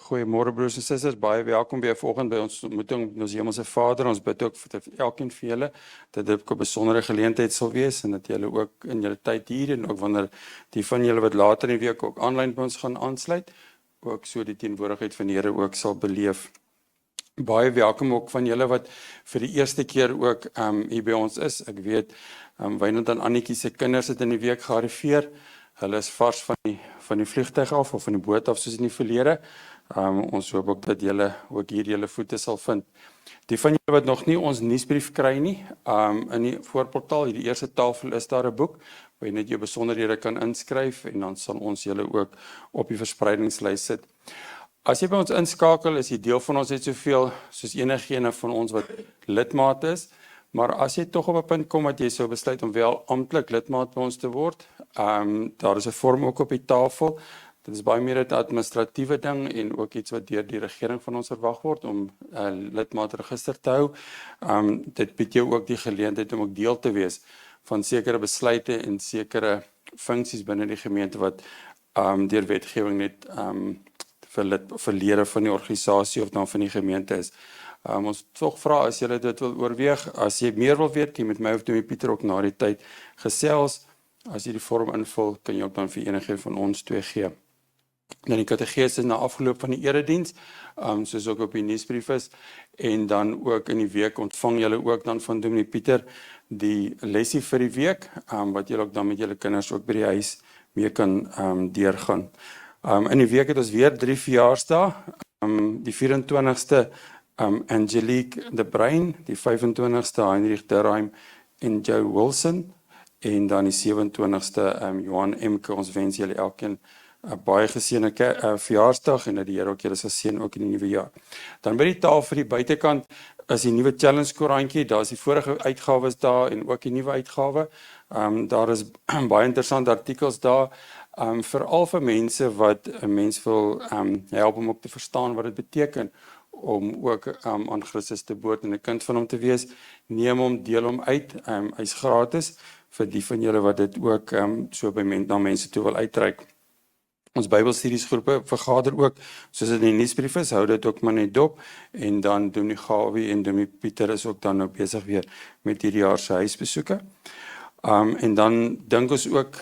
Goeiemôre broers en susters, baie welkom weer vanoggend by ons ontmoeting met ons Hemelse Vader. Ons bid ook vir elkeen van julle dat dit ook 'n besondere geleentheid sal wees en dat julle ook in julle tyd hier en ook wanneer die van julle wat later in die week ook aanlyn by ons gaan aansluit, ook so die teenwoordigheid van die Here ook sal beleef. Baie welkom ook van julle wat vir die eerste keer ook hier by ons is. Ek weet Wynand en Annetjie se kinders het in die week gearriveer. Hulle is vars van die vliegtuig af of van die boot af soos in die verlede. Ons hoop ook dat julle ook hier julle voete sal vind. Die van julle wat nog nie ons nuusbrief kry nie, in die voorportaal, hier die eerste tafel is daar 'n boek waar jy net jou besonderhede kan inskryf en dan sal ons julle ook op die verspreidingslys sit. As jy by ons inskakel, is jy deel van ons net soveel soos enigene van ons wat lidmaat is, maar as jy tog op 'n punt kom dat jy sou besluit om wel amptelik lidmaat by ons te word, daar is 'n vorm ook op die tafel. Dit is baie meer 'n administratiewe ding en ook iets wat deur die regering van ons verwag word om lidmaatregister te hou. Dit bied jou ook die geleentheid om ook deel te wees van sekere besluite en sekere funksies binne die gemeente wat deur wetgewing net vir lede van die organisasie of dan van die gemeente is. Ons tog vra as julle dit wil oorweeg, as jy meer wil weet, kan jy met my of Dominee Pieter ook na die tyd gesels. As jy die vorm invul, kan jy ook dan vir enige van ons twee gee. Dan die katekese na afgeloop van die erediens, soos ook op die nuusbrief is, en dan ook in die week ontvang julle ook dan van Dominee Pieter die lesie vir die week, wat julle ook dan met julle kinders ook by die huis mee kan deurgaan. In die week het ons weer 3 verjaarsdae, die 24ste Angelique de Bruin, die 25ste Heinrich Derheim en Joe Wilson, en dan die 27ste Johan Emke. Ons wens julle elkeen 'n baie geseënde verjaarsdag en dat die Here ook julle sal seën ook in die nuwe jaar. Dan by die tafel vir die buitekant is die nuwe challenge koerantjie. Daar is die vorige uitgawes daar en ook die nuwe uitgawe. Daar is baie interessante artikels daar. Veral vir mense wat 'n mens wil help om ook te verstaan wat dit beteken om ook aan Christus te behoort en 'n kind van hom te wees. Neem hom, deel hom uit. Hy's gratis vir die van julle wat dit ook so by na mense toe wil uitreik. Ons Bybelstudiesgroepe vergader ook, soos dit in die nuusbrief is, hou dit ook maar net dop. En dan Dominee Gawie en Dominee Pieter is ook dan nou besig weer met hierdie jaar se huisbesoeke. En dan dink ons ook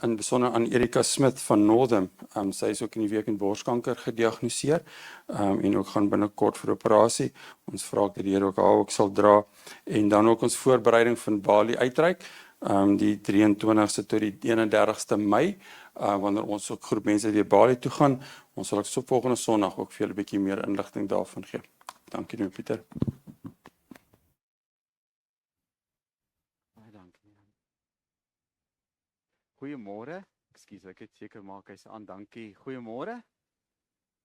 in besonder aan Erika Smith van Northam. Sy is ook in die week in borskanker gediagnoseer en ook gaan binnekort vir operasie. Ons vra dat die Here ook haar ook sal dra. En dan ook ons voorbereiding van Bali uitreik, die 23ste tot die 31ste Mei, wanneer ons ook groep mense weer Bali toe gaan. Ons sal ook so volgende Sondag ook vir julle 'n bietjie meer inligting daarvan gee. Dankie nou Pieter. Goeiemôre. Ekskuus, ek het seker maak hy's aan. Dankie. Goeiemôre.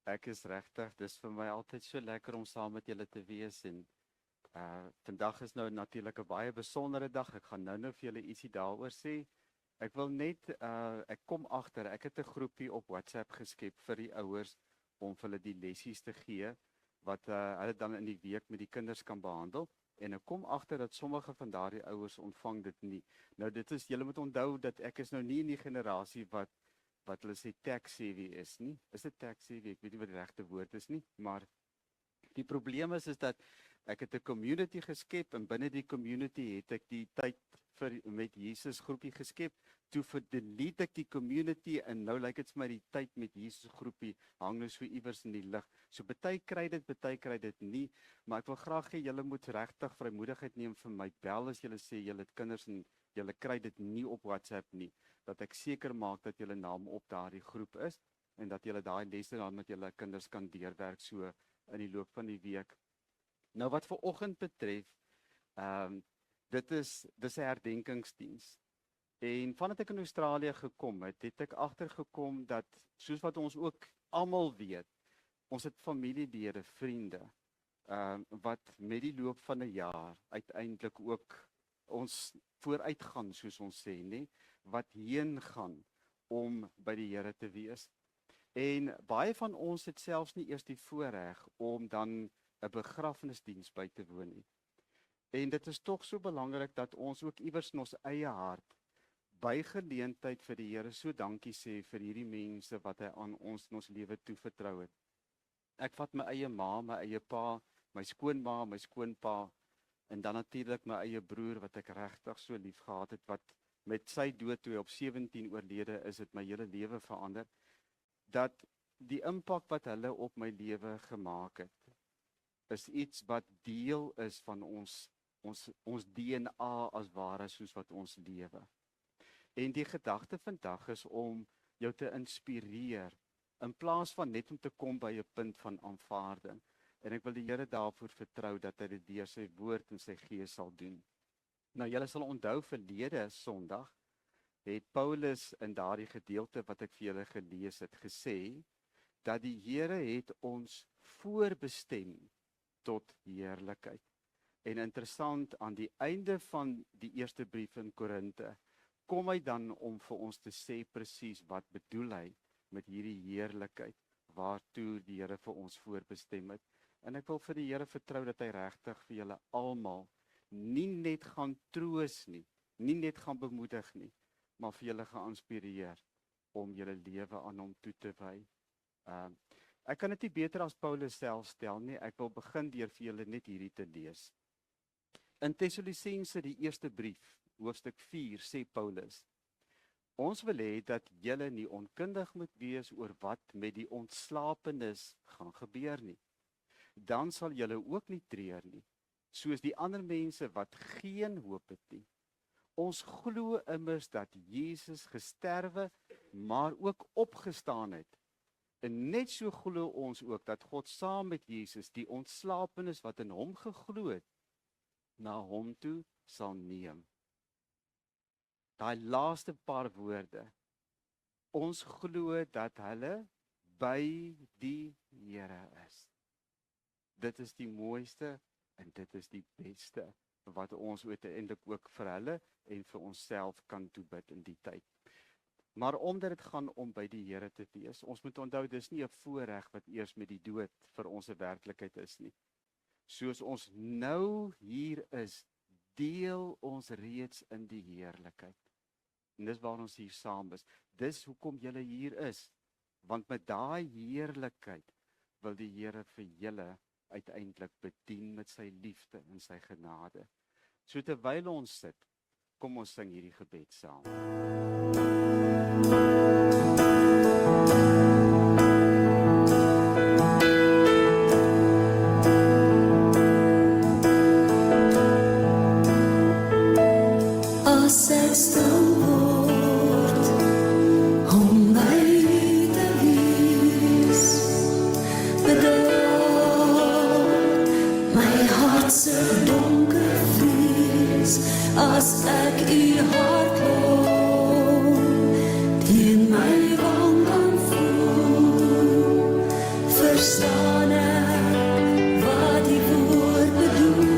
Ek is regtig, dis vir my altyd so lekker om saam met julle te wees en vandag is nou natuurlik 'n baie besondere dag. Ek gaan nou vir julle ietsie daaroor sê. Ek wil net ek kom agter, ek het 'n groepie op WhatsApp geskep vir die ouers om vir hulle die lessies te gee wat hulle dan in die week met die kinders kan behandel. En ek kom agter dat sommige van daardie ouers ontvang dit nie. Nou dit is, julle moet onthou dat ek is nou nie in die generasie wat hulle sê tech-savvy is nie. Is dit tech-savvy? Ek weet nie wat die regte woord is nie, maar die probleem is dat ek het 'n community geskep en binne die community het ek die tyd met Jesus groepie geskep. Toe delete ek die community en nou lyk dit vir my die tyd met Jesus groepie hang nou so iewers in die lug. So party kry dit nie, maar ek wil graag hê julle moet regtig vrymoedigheid neem vir my bel as julle sê julle het kinders en julle kry dit nie op WhatsApp nie, dat ek seker maak dat julle naam op daardie groep is en dat julle daai lesse dan met julle kinders kan deurwerk so in die loop van die week. Nou wat vir oggend betref, dis 'n herdenkingsdiens. En vandat ek in Australië gekom het ek agtergekom dat, soos wat ons ook almal weet, ons het familielede, vriende, wat met die loop van 'n jaar uiteindelik ook ons vooruitgaan, soos ons sê, nê, wat heen gaan om by die Here te wees. En baie van ons het selfs nie eers die voorreg om dan 'n begrafnisdiens by te woon nie. En dit is tog so belangrik dat ons ook iewers in ons eie hart by geleentheid vir die Here so dankie sê vir hierdie mense wat hy aan ons in ons lewe toevertrou het. Ek vat my eie ma, my eie pa, my skoonma, my skoonpa en dan natuurlik my eie broer wat ek regtig so lief gehad het, wat met sy dood toe hy op 17 oorlede is, het my hele lewe verander. Dat die impak wat hulle op my lewe gemaak het, is iets wat deel is van ons DNA as ware soos wat ons lewe. En die gedagte vandag is om jou te inspireer, in plaas van net om te kom by 'n punt van aanvaarding. En ek wil die Here daarvoor vertrou dat hy dit deur sy woord en sy gees sal doen. Nou julle sal onthou verlede Sondag het Paulus in daardie gedeelte wat ek vir julle gelees het gesê dat die Here het ons voorbestem tot heerlikheid. En interessant, aan die einde van die eerste brief in Korinte kom hy dan om vir ons te sê presies wat bedoel hy met hierdie heerlikheid waartoe die Here vir ons voorbestem het. En ek wil vir die Here vertrou dat hy regtig vir julle almal nie net gaan troos nie, nie net gaan bemoedig nie, maar vir julle gaan inspireer om julle lewe aan hom toe te wy. Ek kan dit nie beter as Paulus self stel nie. Ek wil begin deur vir julle net hierdie te lees. In Tessalonisense die eerste brief, hoofstuk 4, sê Paulus: Ons wil hê dat julle nie onkundig moet wees oor wat met die ontslapenis gaan gebeur nie. Dan sal julle ook nie treur nie, soos die ander mense wat geen hoop het nie. Ons glo immers dat Jesus gesterwe, maar ook opgestaan het. En net so glo ons ook dat God saam met Jesus die ontslapenis wat in hom geglo het, na hom toe sal neem. Daai laaste paar woorde. Ons glo dat hulle by die Here is. Dit is die mooiste en dit is die beste wat ons uiteindelik ook vir hulle en vir onsself kan toebid in die tyd. Maar omdat dit gaan om by die Here te wees, ons moet onthou dis nie 'n voorreg wat eers met die dood vir ons 'n werklikheid is nie. Soos ons nou hier is, deel ons reeds in die heerlikheid. En dis waar ons hier saam is. Dis hoekom julle hier is. Want met daai heerlikheid wil die Here vir julle uiteindelik bedien met sy liefde en sy genade. So terwyl ons sit, kom ons sing hierdie gebed saam. As ek stil word om by U te wees, bedaar my hart se donker vrees, as ek U hartklop teen my wang kan voel, verstaan ek wat die woord bedoel.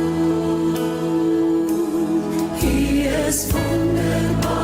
He is wonderbaar.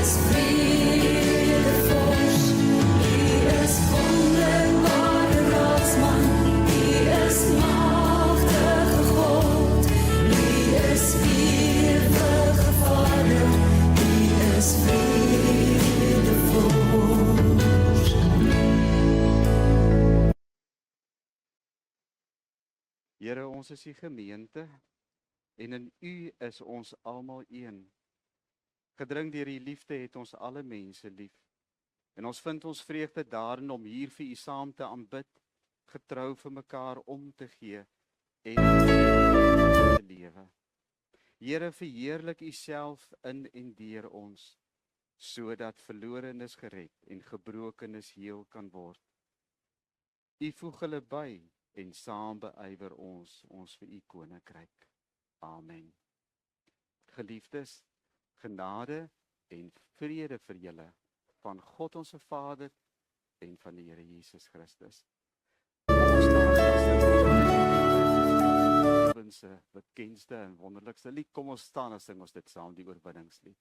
is vredevors, U is wonderbare Raadsman, U is magtige God, U is ewige Vader, U is vredevors. Here, ons is die gemeente en in U is ons almal een. Gedring deur die liefde het ons alle mense lief. En ons vind ons vreugde daarin om hier vir U saam te aanbid, getrou vir mekaar om te gee en te lewe. Here, verheerlik U self in en deur ons, sodat verlorenes gered en gebrokenes heel kan word. U voeg hulle by en saam beywer ons vir U koninkryk. Amen. Geliefdes, genade en vrede vir julle van God ons Vader en van die Here Jesus Christus. Ons bekendste en wonderlikste lied, kom ons staan en sing ons dit saam, die oorwinningslied.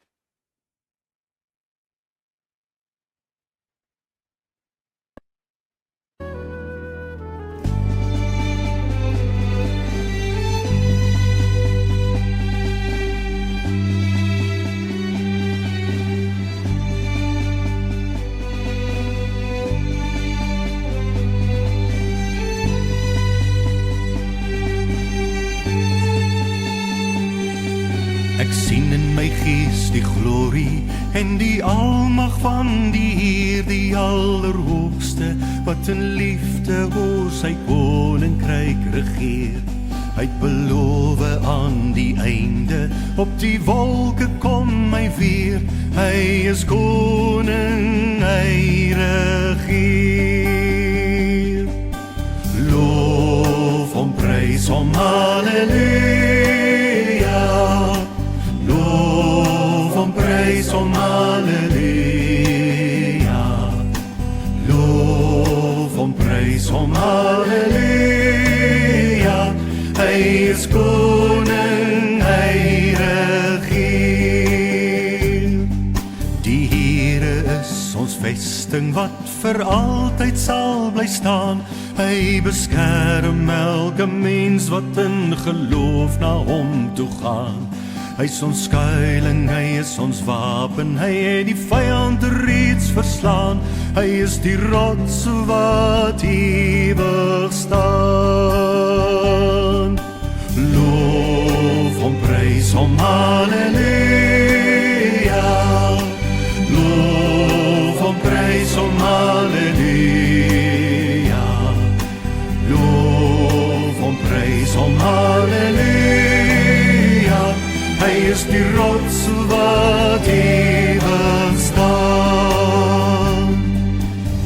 Ek sien in my gees die glorie en die almag van die Heer, die Allerhoogste, wat in liefde oor sy koninkryk regeer. Hy het beloof aan die einde, op die wolke kom hy weer. Hy is koning, hy regeer. Loof hom, prys hom, halleluja. Loof hom, prys hom, halleluja. Loof hom, prys hom, halleluja. Hy is koning, hy regeer. Die Here is ons vesting wat vir altyd sal bly staan. Hy beskerm elke mens wat in geloof na hom toe gaan. Hy is ons skuiling, hy is ons wapen, hy het die vyand reeds verslaan. Hy is die rots wat ewig staan. Loof hom, prys hom, halleluja. Loof hom, prys hom, halleluja. Loof hom, prys hom, halleluja. Hy is die rots wat ewig staan.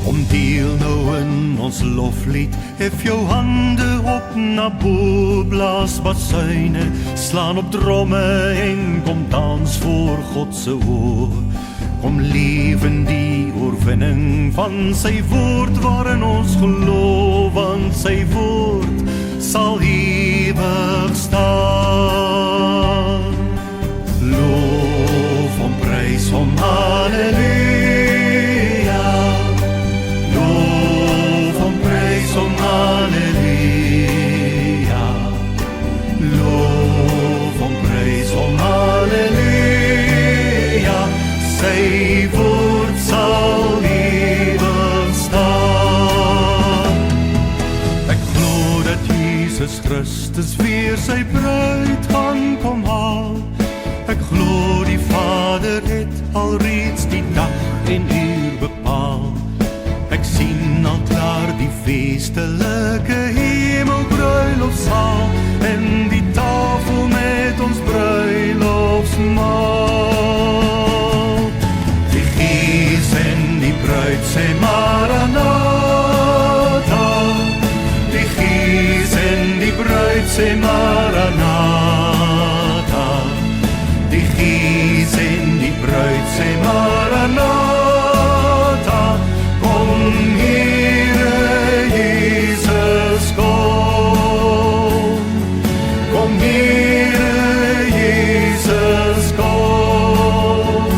Kom deel nou in ons loflied, hef jou hande op na bo, blaas basuine, slaan op dromme en kom dans voor God se oor. Kom leef in die oorwinning van sy woord, waarin ons geloof, want sy woord sal ewig staan. Loof hom, prys hom, halleluja. Loof hom, prys hom, halleluja. Loof hom, prys hom, halleluja. Sy woord sal ewig staan. Ek glo dat Jesus Christus weer sy bruid gaan kom haal. Ek glo die Vader het alreeds die dag en uur bepaal. Ek sien al klaar die feestelike hemelbruilofsaal en die tafel met ons bruilofsmaal. Die Gees en die bruid sê Maranatha. Die Gees en die bruid sê Maranatha. Die Gees en die bruid sê Maranatha. Kom Here Jesus, kom. Kom Here Jesus, kom.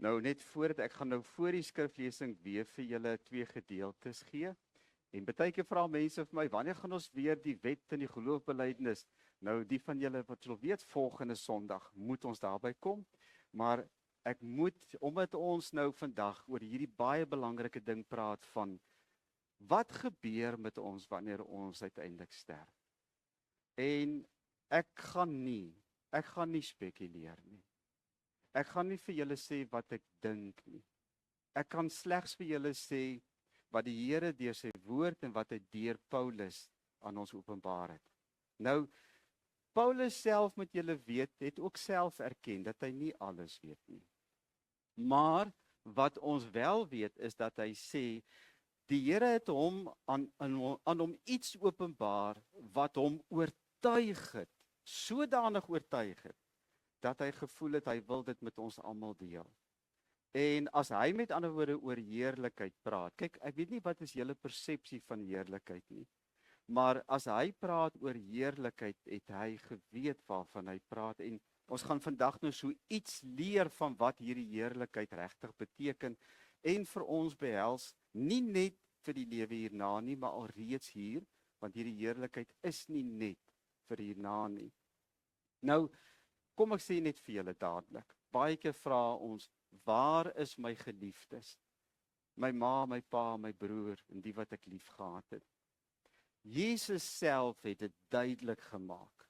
Nou net voordat ek gaan nou voor die skriflesing weer vir julle 2 gedeeltes gee. En baie keer vra mense vir my, wanneer gaan ons weer die wet en die geloofbelijdenis? Nou die van julle wat sal weet, volgende Sondag moet ons daarby kom. Maar ek moet, omdat ons nou vandag oor hierdie baie belangrike ding praat van, wat gebeur met ons wanneer ons uiteindelik sterf? En ek gaan nie spekuleer nie. Ek gaan nie vir julle sê wat ek dink nie. Ek kan slegs vir julle sê wat die Here deur sy woord en wat hy deur Paulus aan ons openbaar het. Nou, Paulus self, moet julle weet, het ook self erken dat hy nie alles weet nie. Maar wat ons wel weet is dat hy sê die Here het hom aan hom iets openbaar wat hom oortuig het, sodanig oortuig het dat hy gevoel het hy wil dit met ons almal deel. En as hy met ander woorde oor heerlikheid praat, kyk, ek weet nie wat is julle persepsie van heerlikheid nie, maar as hy praat oor heerlikheid, het hy geweet waarvan hy praat, en ons gaan vandag nou so iets leer van wat hierdie heerlikheid regtig beteken, en vir ons behels, nie net vir die lewe hierna nie, maar al reeds hier, want hierdie heerlikheid is nie net vir hierna nie. Nou, kom ek sê net vir julle dadelik, baie keer vra ons, waar is my geliefdes? My ma, my pa, my broer, en die wat ek lief gehad het. Jesus self het dit duidelik gemaak.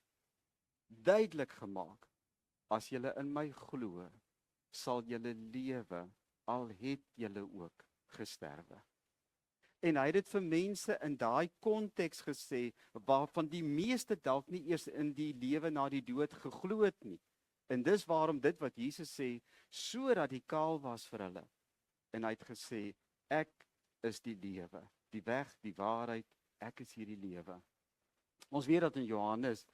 Duidelik gemaak. As julle in my glo, sal julle lewe, al het julle ook gesterwe. En hy het dit vir mense in daai konteks gesê, waarvan die meeste dalk nie eers in die lewe na die dood geglo het nie. En dis waarom dit wat Jesus sê, so radikaal was vir hulle. En hy het gesê, ek is die lewe, die weg, die waarheid, ek is hierdie lewe. Ons weet dat in Johannes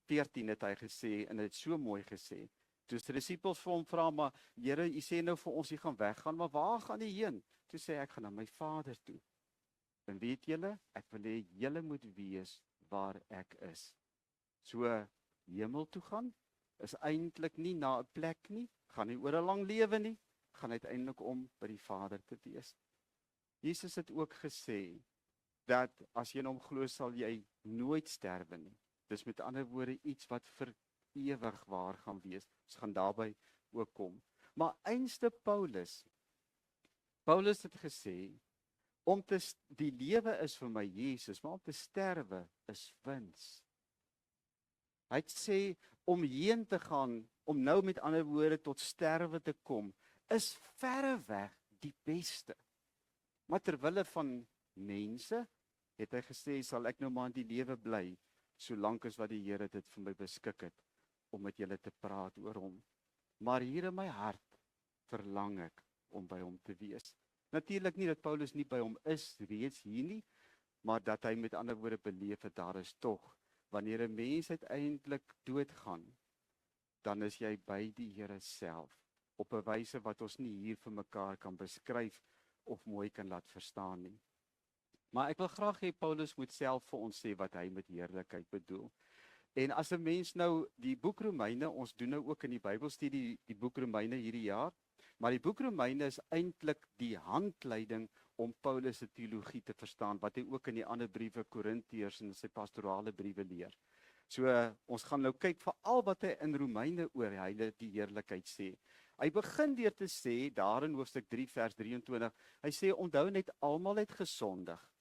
14 het hy gesê, en hy het so mooi gesê, toe die disippels vir hom vra, maar Here, u sê nou vir ons, u gaan weggaan, maar waar gaan u heen? Toe sê ek gaan na my Vader toe. En weet julle, ek wil hê julle moet wees waar ek is. So, hemel toe gaan, is eintlik nie na 'n plek nie, gaan nie oor 'n lang lewe nie, gaan uiteindelik om by die Vader te wees. Jesus het ook gesê, dat as jy in hom glo, sal jy nooit sterwe nie. Dis met ander woorde iets wat vir ewig waar gaan wees. Ons gaan daarby ook kom. Maar einste Paulus het gesê, die lewe is vir my Jesus, maar om te sterwe is wins. Hy het sê, om heen te gaan, om nou met ander woorde tot sterwe te kom, is verreweg die beste. Maar terwille van mense, het hy gesê, sal ek nou maar in die lewe bly, solank as wat die Here dit vir my beskik het, om met julle te praat oor hom. Maar hier in my hart, verlang ek om by hom te wees. Natuurlik nie dat Paulus nie by hom is, reeds hier nie, maar dat hy met ander woorde beleef het, daar is tog, wanneer 'n mens uiteindelik doodgaan, dan is jy by die Here self, op 'n wyse wat ons nie hier vir mekaar kan beskryf, of mooi kan laat verstaan nie. Maar ek wil graag hê Paulus moet self vir ons sê wat hy met heerlikheid bedoel. En as 'n mens nou die boek Romeine, ons doen nou ook in die Bybelstudie die boek Romeine hierdie jaar, maar die boek Romeine is eintlik die handleiding om Paulus se teologie te verstaan, wat hy ook in die ander briewe, Korintiërs en sy pastorale briewe leer. So ons gaan nou kyk vir al wat hy in Romeine oor hy die heerlikheid sê. Hy begin deur te sê, daar in hoofstuk 3 vers 23, hy sê, onthou net almal het gesondig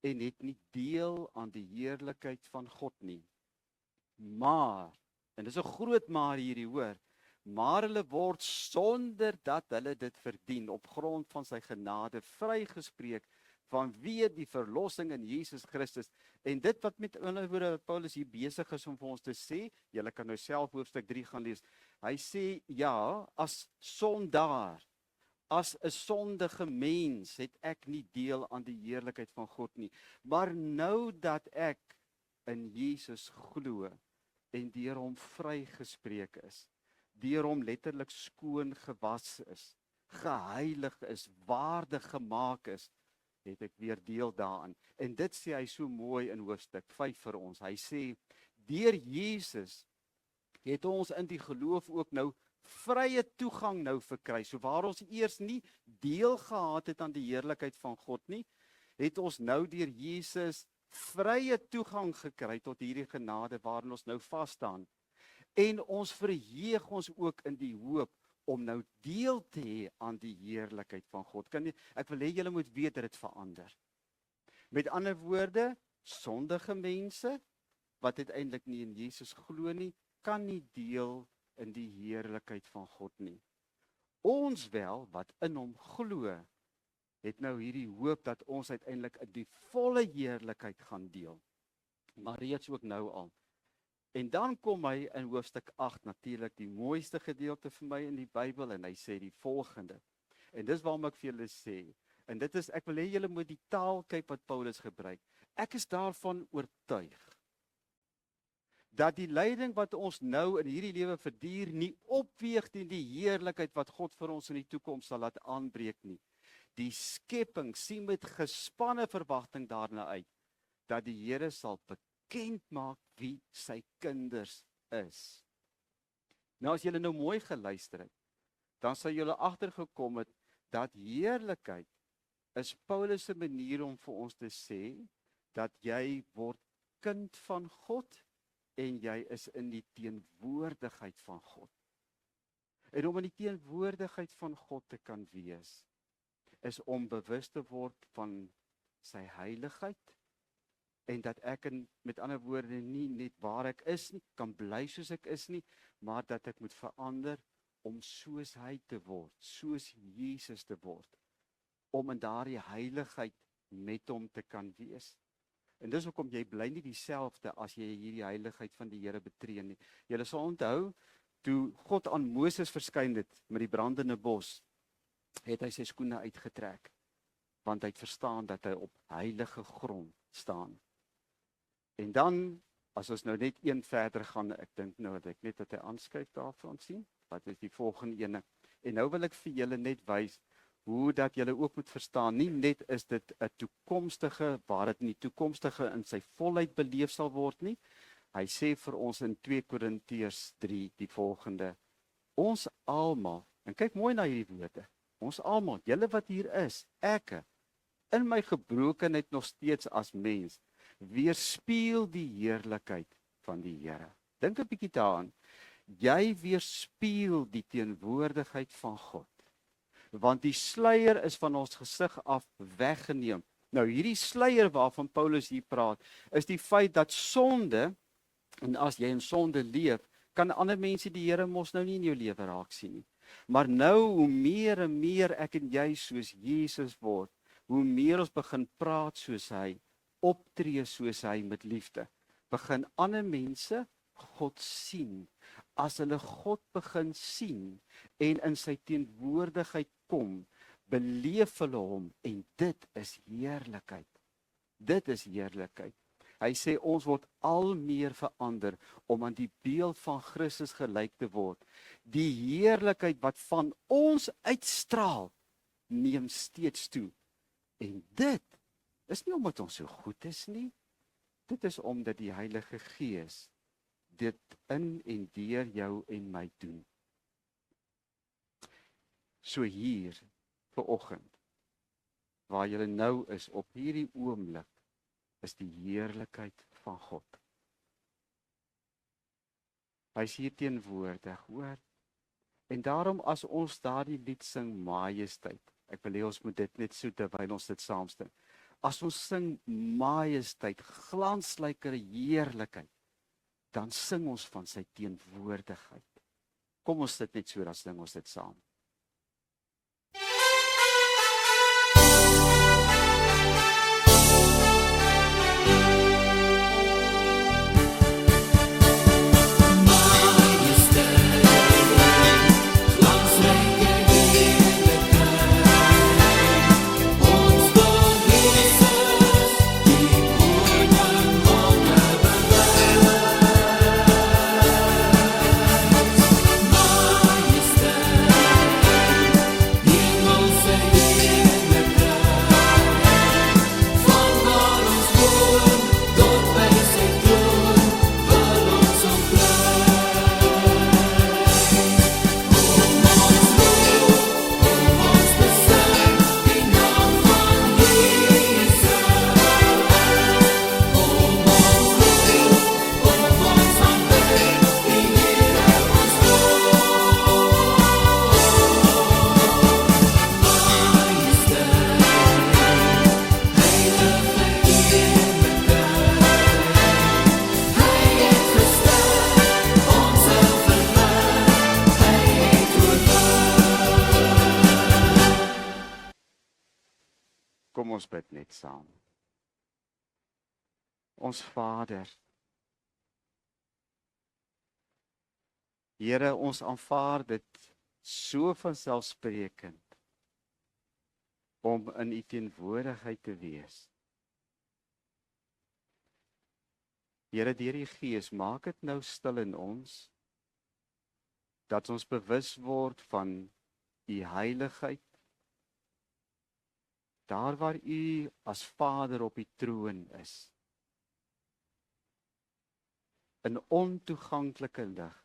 en het nie deel aan die heerlikheid van God nie. Maar, en dis 'n groot maar hierdie hoor, maar hulle word sonder dat hulle dit verdien, op grond van sy genade vrygespreek, vanweë die verlossing in Jesus Christus. En dit wat met ander woorde Paulus hier besig is om vir ons te sê, julle kan nou self hoofstuk 3 gaan lees. Hy sê ja, as sondaar, as 'n sondige mens het ek nie deel aan die heerlikheid van God nie. Maar nou dat ek in Jesus glo en deur hom vrygespreek is, deur hom letterlik skoon gewas is, geheilig is, waardig gemaak is, het ek weer deel daaraan. En dit sê hy so mooi in hoofstuk 5 vir ons. Hy sê, deur Jesus het ons in die geloof ook nou vrye toegang nou verkry. So waar ons eers nie deel gehad het aan die heerlikheid van God nie, het ons nou deur Jesus vrye toegang gekry tot hierdie genade waarin ons nou vas staan. En ons verheug ons ook in die hoop om nou deel te hê aan die heerlikheid van God. Ek wil hê julle moet weet dat dit verander. Met ander woorde, sondige mense wat uiteindelik nie in Jesus glo nie, kan nie deel in die heerlikheid van God nie. Ons wel, wat in hom glo, het nou hierdie hoop dat ons uiteindelik in die volle heerlikheid gaan deel. Maar reeds ook nou al. En dan kom hy in hoofstuk 8, natuurlik die mooiste gedeelte vir my in die Bybel, en hy sê die volgende. En dis waarom ek vir julle sê, en dit is, ek wil hê julle moet die taal kyk wat Paulus gebruik. Ek is daarvan oortuig dat die lyding wat ons nou in hierdie lewe verduur nie opweeg teen die heerlikheid wat God vir ons in die toekoms sal laat aanbreek nie. Die skepping sien met gespanne verwagting daarna uit dat die Here sal bekend maak wie sy kinders is. Nou as julle nou mooi geluister het, dan sal julle agtergekom het dat heerlikheid is Paulus se manier om vir ons te sê dat jy word kind van God en jy is in die teenwoordigheid van God. En om in die teenwoordigheid van God te kan wees, is om bewus te word van sy heiligheid, en dat ek met ander woorde nie net waar ek is nie, kan bly soos ek is nie, maar dat ek moet verander om soos hy te word, soos Jesus te word, om in daardie heiligheid met hom te kan wees. En dis hoekom jy bly nie dieselfde as jy hierdie heiligheid van die Here betree nie. Julle sal onthou, toe God aan Moses verskyn het met die brandende bos, het hy sy skoene uitgetrek, want hy het verstaan dat hy op heilige grond staan. En dan, as ons nou net een verder gaan, ek dink nou dat ek net dat hy aanskryf daarvan sien, wat is die volgende ene? En nou wil ek vir julle net wys, hoe dat julle ook moet verstaan, nie net is dit 'n toekomstige, waar dit nie toekomstige in sy volheid beleef sal word nie. Hy sê vir ons in 2 Korintiërs 3 die volgende: ons almal, en kyk mooi na hierdie woorde, ons almal, julle wat hier is, ek, in my gebrokenheid nog steeds as mens, weerspieël die heerlikheid van die Here. Dink 'n bietjie daaraan. Jy weerspieël die teenwoordigheid van God. Want die sluier is van ons gesig af weggeneem. Nou hierdie sluier waarvan Paulus hier praat, is die feit dat sonde, en as jy in sonde leef, kan ander mense die Here mos nou nie in jou lewe raak sien nie. Maar nou, hoe meer en meer ek en jy soos Jesus word, hoe meer ons begin praat soos hy, optree soos hy met liefde, begin ander mense God sien. As hulle God begin sien en in sy teenwoordigheid kom, beleef hulle hom, en dit is heerlikheid. Dit is heerlikheid. Hy sê ons word al meer verander om aan die beeld van Christus gelyk te word. Die heerlikheid wat van ons uitstraal, neem steeds toe. En dit is nie omdat ons so goed is nie. Dit is omdat die Heilige Gees dit in en deur jou en my doen. So hier, vanoggend, waar jy nou is, op hierdie oomblik, is die heerlikheid van God. Hy is hier teenwoordig, hoor. En daarom as ons daardie lied sing, Majesteit, ek wil hê ons moet dit net so terwyl ons dit saam sing. As ons sing Majesteit, glansryke heerlikheid, dan sing ons van sy teenwoordigheid. Kom ons sit net so, dan sing ons dit saam. Majesteit, Kom ons bid net saam. Ons Vader, Here, ons aanvaar dit so vanselfsprekend om in U teenwoordigheid te wees. Here, deur die Gees, maak dit nou stil in ons, dat ons bewus word van U heiligheid, daar waar U as Vader op die troon is, in ontoeganklike lig,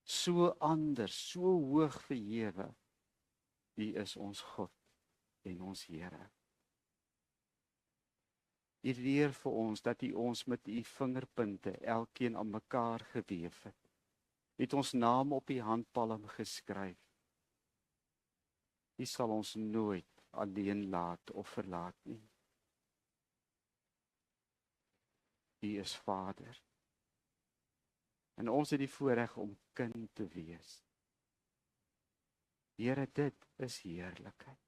so anders, so hoog verhewe, U is ons God en ons Here. U leer vir ons dat U ons met U vingerpunte elkeen aan mekaar gewewe het. U het ons naam op U handpalm geskryf. U sal ons nooit alleen laat of verlaat nie. U is Vader. En ons het die voorreg om kind te wees. Here, dit is heerlikheid.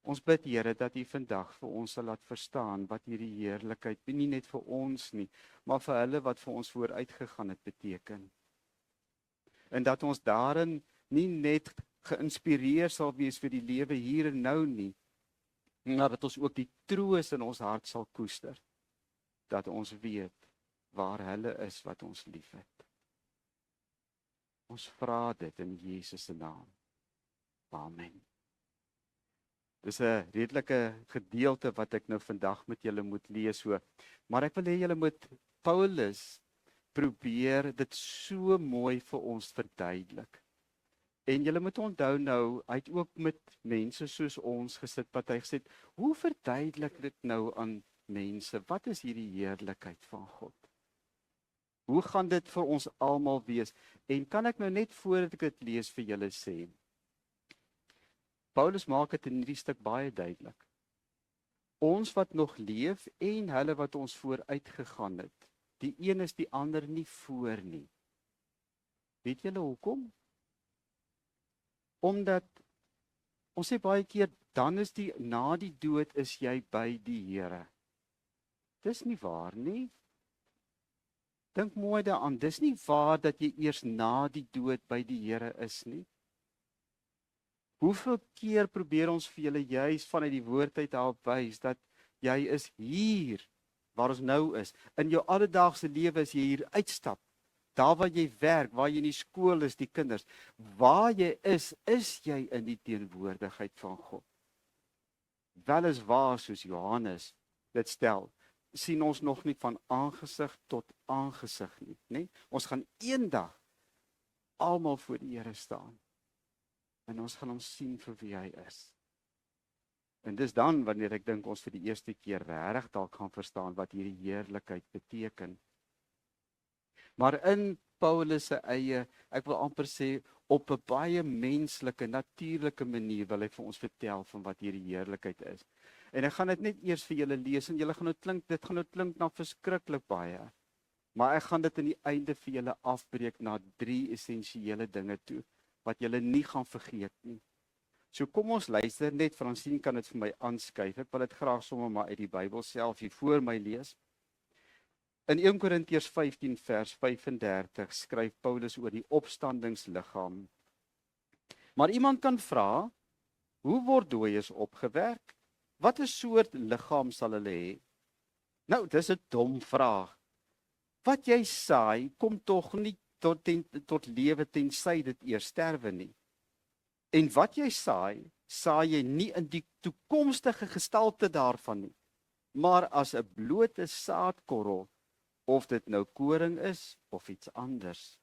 Ons bid, Here, dat U vandag vir ons sal laat verstaan wat hierdie heerlikheid nie net vir ons nie, maar vir hulle wat vir ons vooruitgegaan het beteken. En dat ons daarin nie net geïnspireer sal wees vir die lewe hier en nou nie, maar dat ons ook die troos in ons hart sal koester, dat ons weet waar hulle is wat ons liefhet. Ons vra dit in Jesus se naam. Amen. Dis 'n redelike gedeelte wat ek nou vandag met julle moet lees, maar ek wil hê julle moet Paulus probeer dit so mooi vir ons verduidelik. En julle moet onthou nou, hy het ook met mense soos ons gesit wat hy gesê het, hoe verduidelik dit nou aan mense? Wat is hierdie heerlikheid van God? Hoe gaan dit vir ons almal wees? En kan ek nou net voordat ek dit lees vir julle sê, Paulus maak dit in hierdie stuk baie duidelik. Ons wat nog leef en hulle wat ons vooruit gegaan het, die een is die ander nie voor nie. Weet julle hoekom? Omdat, ons sê baie keer, dan is na die dood is jy by die Here. Dis nie waar nie. Dink mooi daaraan, dis nie waar dat jy eers na die dood by die Here is nie. Hoeveel keer probeer ons vir julle juis vanuit die woord uit daarop wys, dat jy is hier, waar ons nou is. In jou alledaagse lewe as jy hier uitstap, daar waar jy werk, waar jy in die skool is, die kinders, waar jy is jy in die teenwoordigheid van God. Weliswaar, soos Johannes dit stel, sien ons nog nie van aangesig tot aangesig nie, nee? Ons gaan eendag almal voor die Here staan. En ons gaan hom sien vir wie hy is. En dis dan wanneer ek dink ons vir die eerste keer regtig dalk gaan verstaan wat hierdie heerlikheid beteken. Maar in Paulus se eie, ek wil amper sê, op 'n baie menslike, natuurlike manier wil hy vir ons vertel van wat hierdie heerlikheid is. En ek gaan dit net eers vir julle lees en julle gaan dit gaan nou klink na verskriklik baie. Maar ek gaan dit in die einde vir julle afbreek na 3 essensiële dinge toe wat julle nie gaan vergeet nie. So kom ons luister, net Fransien kan dit vir my aanskuif. Ek wil dit graag sommer maar uit die Bybel self hier voor my lees. In 1 Korintiërs 15 vers 35 skryf Paulus oor die opstandingsliggaam. Maar iemand kan vra, hoe word dooies opgewek? Wat 'n soort liggaam sal hulle hê? Nou, dis 'n dom vraag. Wat jy saai, kom tog nie tot lewe tensy dit eers sterwe nie. En wat jy saai, saai jy nie in die toekomstige gestalte daarvan nie, maar as 'n blote saadkorrel, of dit nou koring is of iets anders.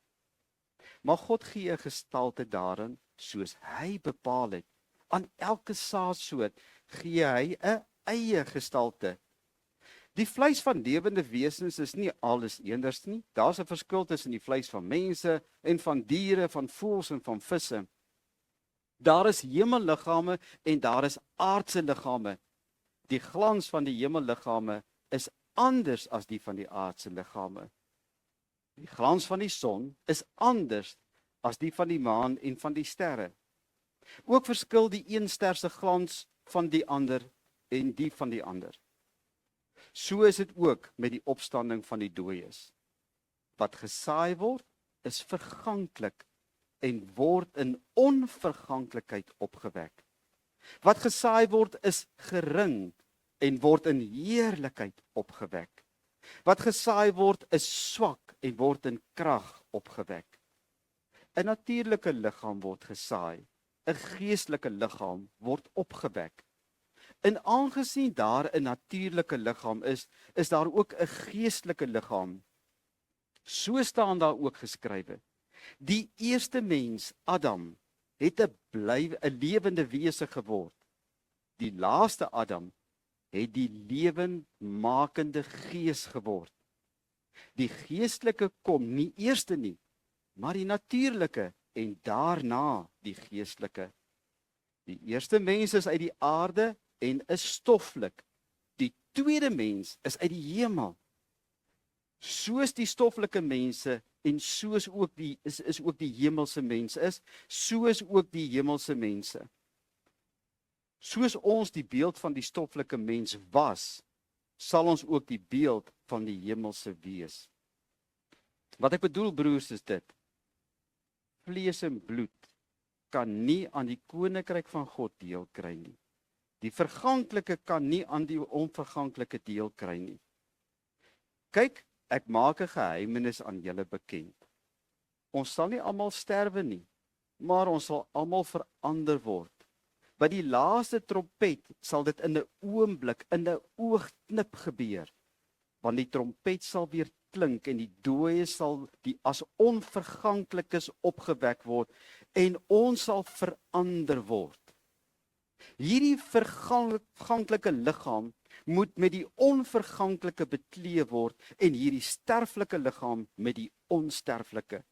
Maar God gee 'n gestalte daarin soos hy bepaal het. Aan elke saadsoort gee hy 'n eie gestalte. Die vleis van lewende wesens is nie alles eenders nie. Daar's 'n verskil tussen die vleis van mense en van diere, van voëls en van visse. Daar is hemelliggame en daar is aardse liggame. Die glans van die hemelliggame is anders as die van die aardse liggame. Die glans van die son is anders as die van die maan en van die sterre. Ook verskil die een ster se glans van die ander en die van die ander. So is dit ook met die opstanding van die dooies. Wat gesaai word, is verganklik en word in onverganklikheid opgewek. Wat gesaai word, is gering en word in heerlikheid opgewek. Wat gesaai word, is swak en word in krag opgewek. 'n Natuurlike liggaam word gesaai, 'n geestelike liggaam word opgewek. En aangesien daar 'n natuurlike liggaam is daar ook 'n geestelike liggaam. So staan daar ook geskrywe: die eerste mens, Adam, het 'n lewende wese geword. Die laaste Adam het die lewendmakende gees geword. Die geestelike kom nie eerste nie, maar die natuurlike en daarna die geestelike. Die eerste mens is uit die aarde en is stoffelik. Die tweede mens is uit die hemel. Soos die stoffelike mense en soos ook is ook die hemelse mense is, so is ook die hemelse mense. Soos ons die beeld van die stoffelike mens was, sal ons ook die beeld van die hemelse wees. Wat ek bedoel, broers, is dit: vlees en bloed kan nie aan die koninkryk van God deel kry nie. Die verganklike kan nie aan die onverganklike deel kry nie. Kyk, ek maak 'n geheimenis aan julle bekend. Ons sal nie almal sterwe nie, maar ons sal almal verander word. By die laaste trompet sal dit in 'n oomblik, in 'n oogknip gebeur. Want die trompet sal weer klink en die dooies sal die as onverganklikes opgewek word en ons sal verander word. Hierdie verganklike liggaam moet met die onverganklike bekleed word en hierdie sterflike liggaam met die onsterflike.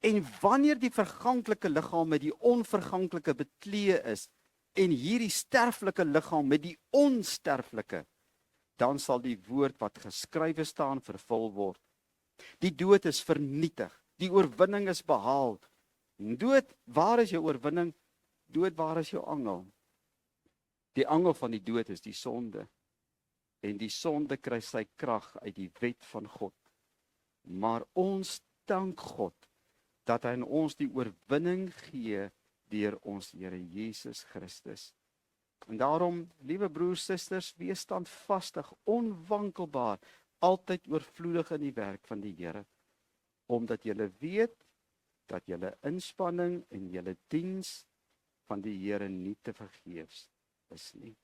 En wanneer die verganklike liggaam met die onverganklike bekleed is en hierdie sterflike liggaam met die onsterflike, dan sal die woord wat geskrywe staan vervul word. Die dood is vernietig, die oorwinning is behaal. Dood, waar is jou oorwinning? Dood, waar is jou angel? Die angel van die dood is die sonde. En die sonde kry sy krag uit die wet van God. Maar ons dank God dat hy aan ons die oorwinning gee deur ons Here Jesus Christus. En daarom, liewe broers, susters, wees standvastig, onwankelbaar, altyd oorvloedig in die werk van die Here, omdat julle weet dat julle inspanning en julle diens van die Here nie te vergeefs is nie.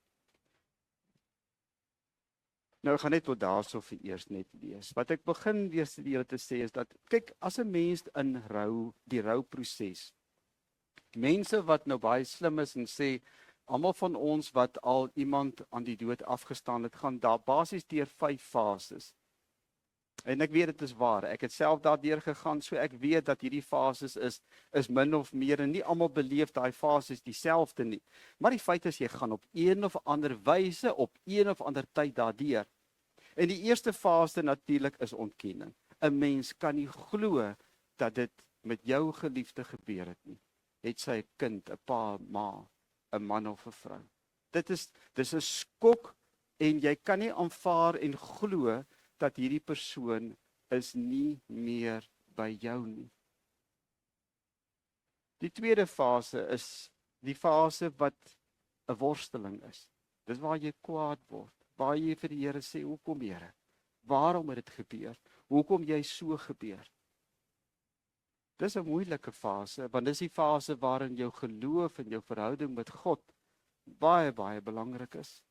Nou, ek gaan net tot daarso vir eers net lees. Wat ek begin weer vir julle te sê is dat, kyk, as 'n mens in die rouproses, mense wat nou baie slim is en sê, almal van ons wat al iemand aan die dood afgestaan het, gaan daar basies deur 5 fases. En ek weet dit is waar, ek het self daardeur gegaan, so ek weet dat hierdie fases is min of meer, en nie almal beleef daai fases dieselfde nie. Maar die feit is, jy gaan op een of ander wyse, op een of ander tyd daardeur. En die eerste fase natuurlik is ontkenning. 'n Mens kan nie glo dat dit met jou geliefde gebeur het nie. Het sy 'n kind, 'n pa, ma, 'n man of 'n vrou. Dis 'n skok en jy kan nie aanvaar en glo dat hierdie persoon is nie meer by jou nie. Die tweede fase is die fase wat 'n worsteling is. Dis waar jy kwaad word, waar jy vir die Here sê, hoekom Here? Waarom het dit gebeur? Hoekom jy so gebeur? Dis 'n moeilike fase, want dis die fase waarin jou geloof en jou verhouding met God baie, baie belangrik is.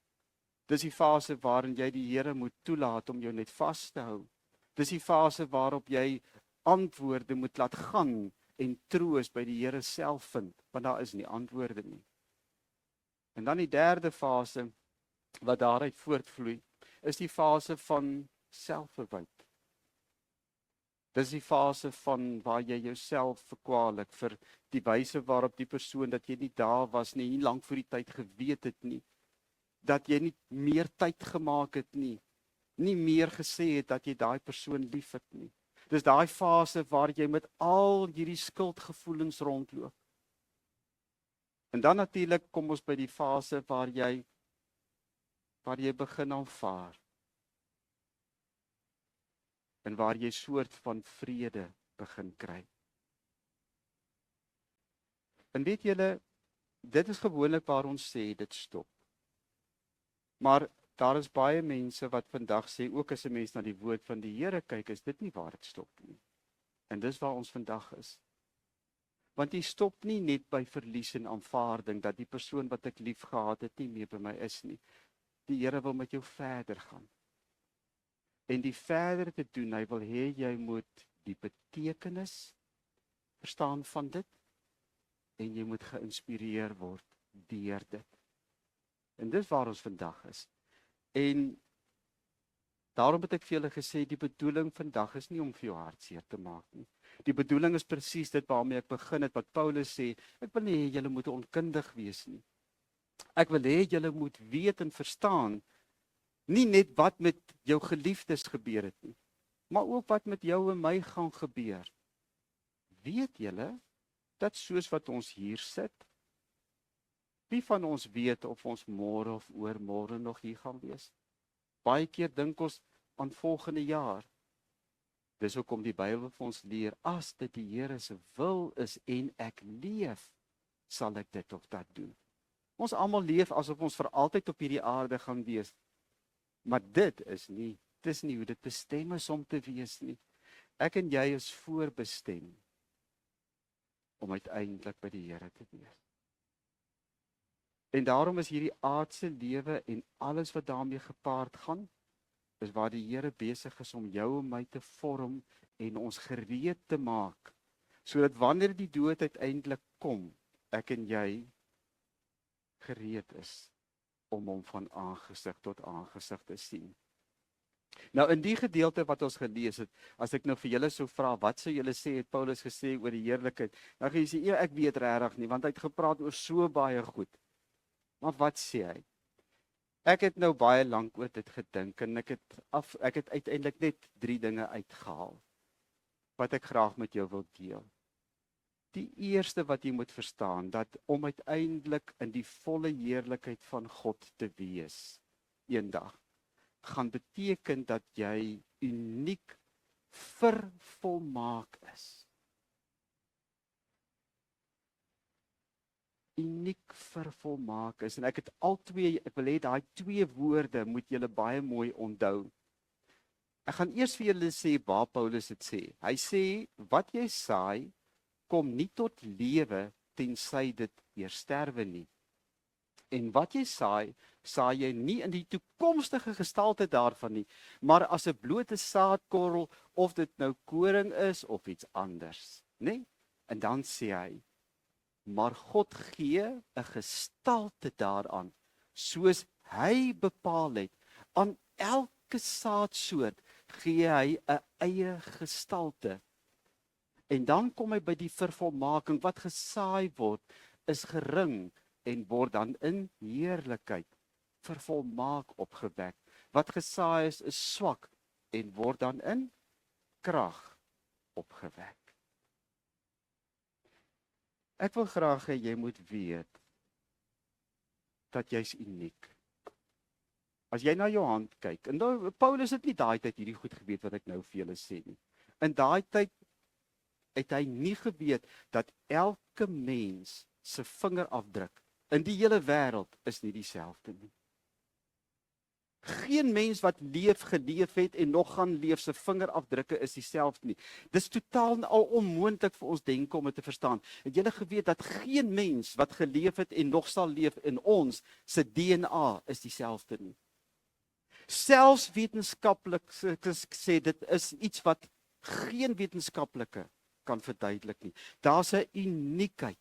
Dis die fase waarin jy die Here moet toelaat om jou net vas te hou. Dis die fase waarop jy antwoorde moet laat gaan en troos by die Here self vind, want daar is nie antwoorde nie. En dan die derde fase wat daaruit voortvloei, is die fase van selfverwyd. Dis die fase van waar jy jouself verkwalik vir die wyse waarop die persoon dat jy nie daar was nie lank voor die tyd geweet het nie, dat jy nie meer tyd gemaak het nie meer gesê het dat jy daai persoon lief het nie. Dis daai fase waar jy met al hierdie skuldgevoelens rondloop. En dan natuurlik kom ons by die fase waar jy begin aanvaar. En waar jy soort van vrede begin kry. En weet julle, dit is gewoonlik waar ons sê dit stop. Maar daar is baie mense wat vandag sê, ook as 'n mens na die woord van die Here kyk, is dit nie waar dit stop nie. En dis waar ons vandag is. Want jy stop nie net by verlies en aanvaarding, dat die persoon wat ek lief gehad het nie meer by my is nie. Die Here wil met jou verder gaan. En die verder te doen, hy wil hê jy moet die betekenis verstaan van dit, en jy moet geïnspireer word deur dit. En dis waar ons vandag is. En daarom het ek vir julle gesê, die bedoeling vandag is nie om vir jou hartseer te maak nie. Die bedoeling is presies dit waarmee ek begin het, wat Paulus sê, ek wil nie hê julle moet onkundig wees nie. Ek wil hê julle moet weet en verstaan, nie net wat met jou geliefdes gebeur het nie, maar ook wat met jou en my gaan gebeur. Weet julle, dat soos wat ons hier sit, wie van ons weet of ons môre of oormôre nog hier gaan wees? Baie keer dink ons aan volgende jaar. Dis hoekom die Bybel vir ons leer, as dit die Here se wil is en ek leef, sal ek dit of dat doen. Ons almal leef asof ons vir altyd op hierdie aarde gaan wees. Maar dis nie hoe dit bestem is om te wees nie. Ek en jy is voorbestem om uiteindelik by die Here te wees. En daarom is hierdie aardse lewe en alles wat daarmee gepaard gaan, is waar die Here besig is om jou en my te vorm en ons gereed te maak, sodat wanneer die dood uiteindelik kom, ek en jy gereed is om hom van aangesig tot aangesig te sien. Nou in die gedeelte wat ons gelees het, as ek nou vir julle sou vra, wat sou julle sê het Paulus gesê oor die heerlikheid? Dan gaan jy sê, ek weet regtig nie, want hy het gepraat oor so baie goed. Maar wat sê hy? Ek het nou baie lank oor dit gedink en ek het uiteindelik net 3 dinge uitgehaal wat ek graag met jou wil deel. Die eerste wat jy moet verstaan, dat om uiteindelik in die volle heerlikheid van God te wees, eendag, gaan beteken dat jy uniek vervolmaak is. Uniek vervolmaak is. En ek wil hê daai 2 woorde moet julle baie mooi onthou. Ek gaan eers vir julle sê waar Paulus dit sê. Hy sê, wat jy saai, kom nie tot lewe tensy dit eers sterwe nie. En wat jy saai jy nie in die toekomstige gestalte daarvan nie, maar as 'n blote saadkorrel, of dit nou koring is of iets anders, né? En dan sê hy, maar God gee 'n gestalte daaraan, soos hy bepaal het. Aan elke saadsoort gee hy 'n eie gestalte. En dan kom hy by die vervolmaking, wat gesaai word, is gering en word dan in heerlikheid vervolmaak opgewek. Wat gesaai is swak en word dan in krag opgewek. Ek wil graag hê jy moet weet dat jy's uniek. As jy na jou hand kyk, en nou, Paulus het nie daai tyd hierdie goed geweet wat ek nou vir julle sê nie. In daai tyd het hy nie geweet dat elke mens se vingerafdruk in die hele wêreld is nie dieselfde nie. Geen mens wat geleef het en nog gaan leef, se vingerafdrukke is dieselfde nie. Dis totaal en al onmoontlik vir ons denke om dit te verstaan. Het julle geweet dat geen mens wat geleef het en nog sal leef in ons, se DNA is dieselfde nie. Selfs wetenskaplik sê dit is iets wat geen wetenskaplike kan verduidelik nie. Daar's 'n uniekheid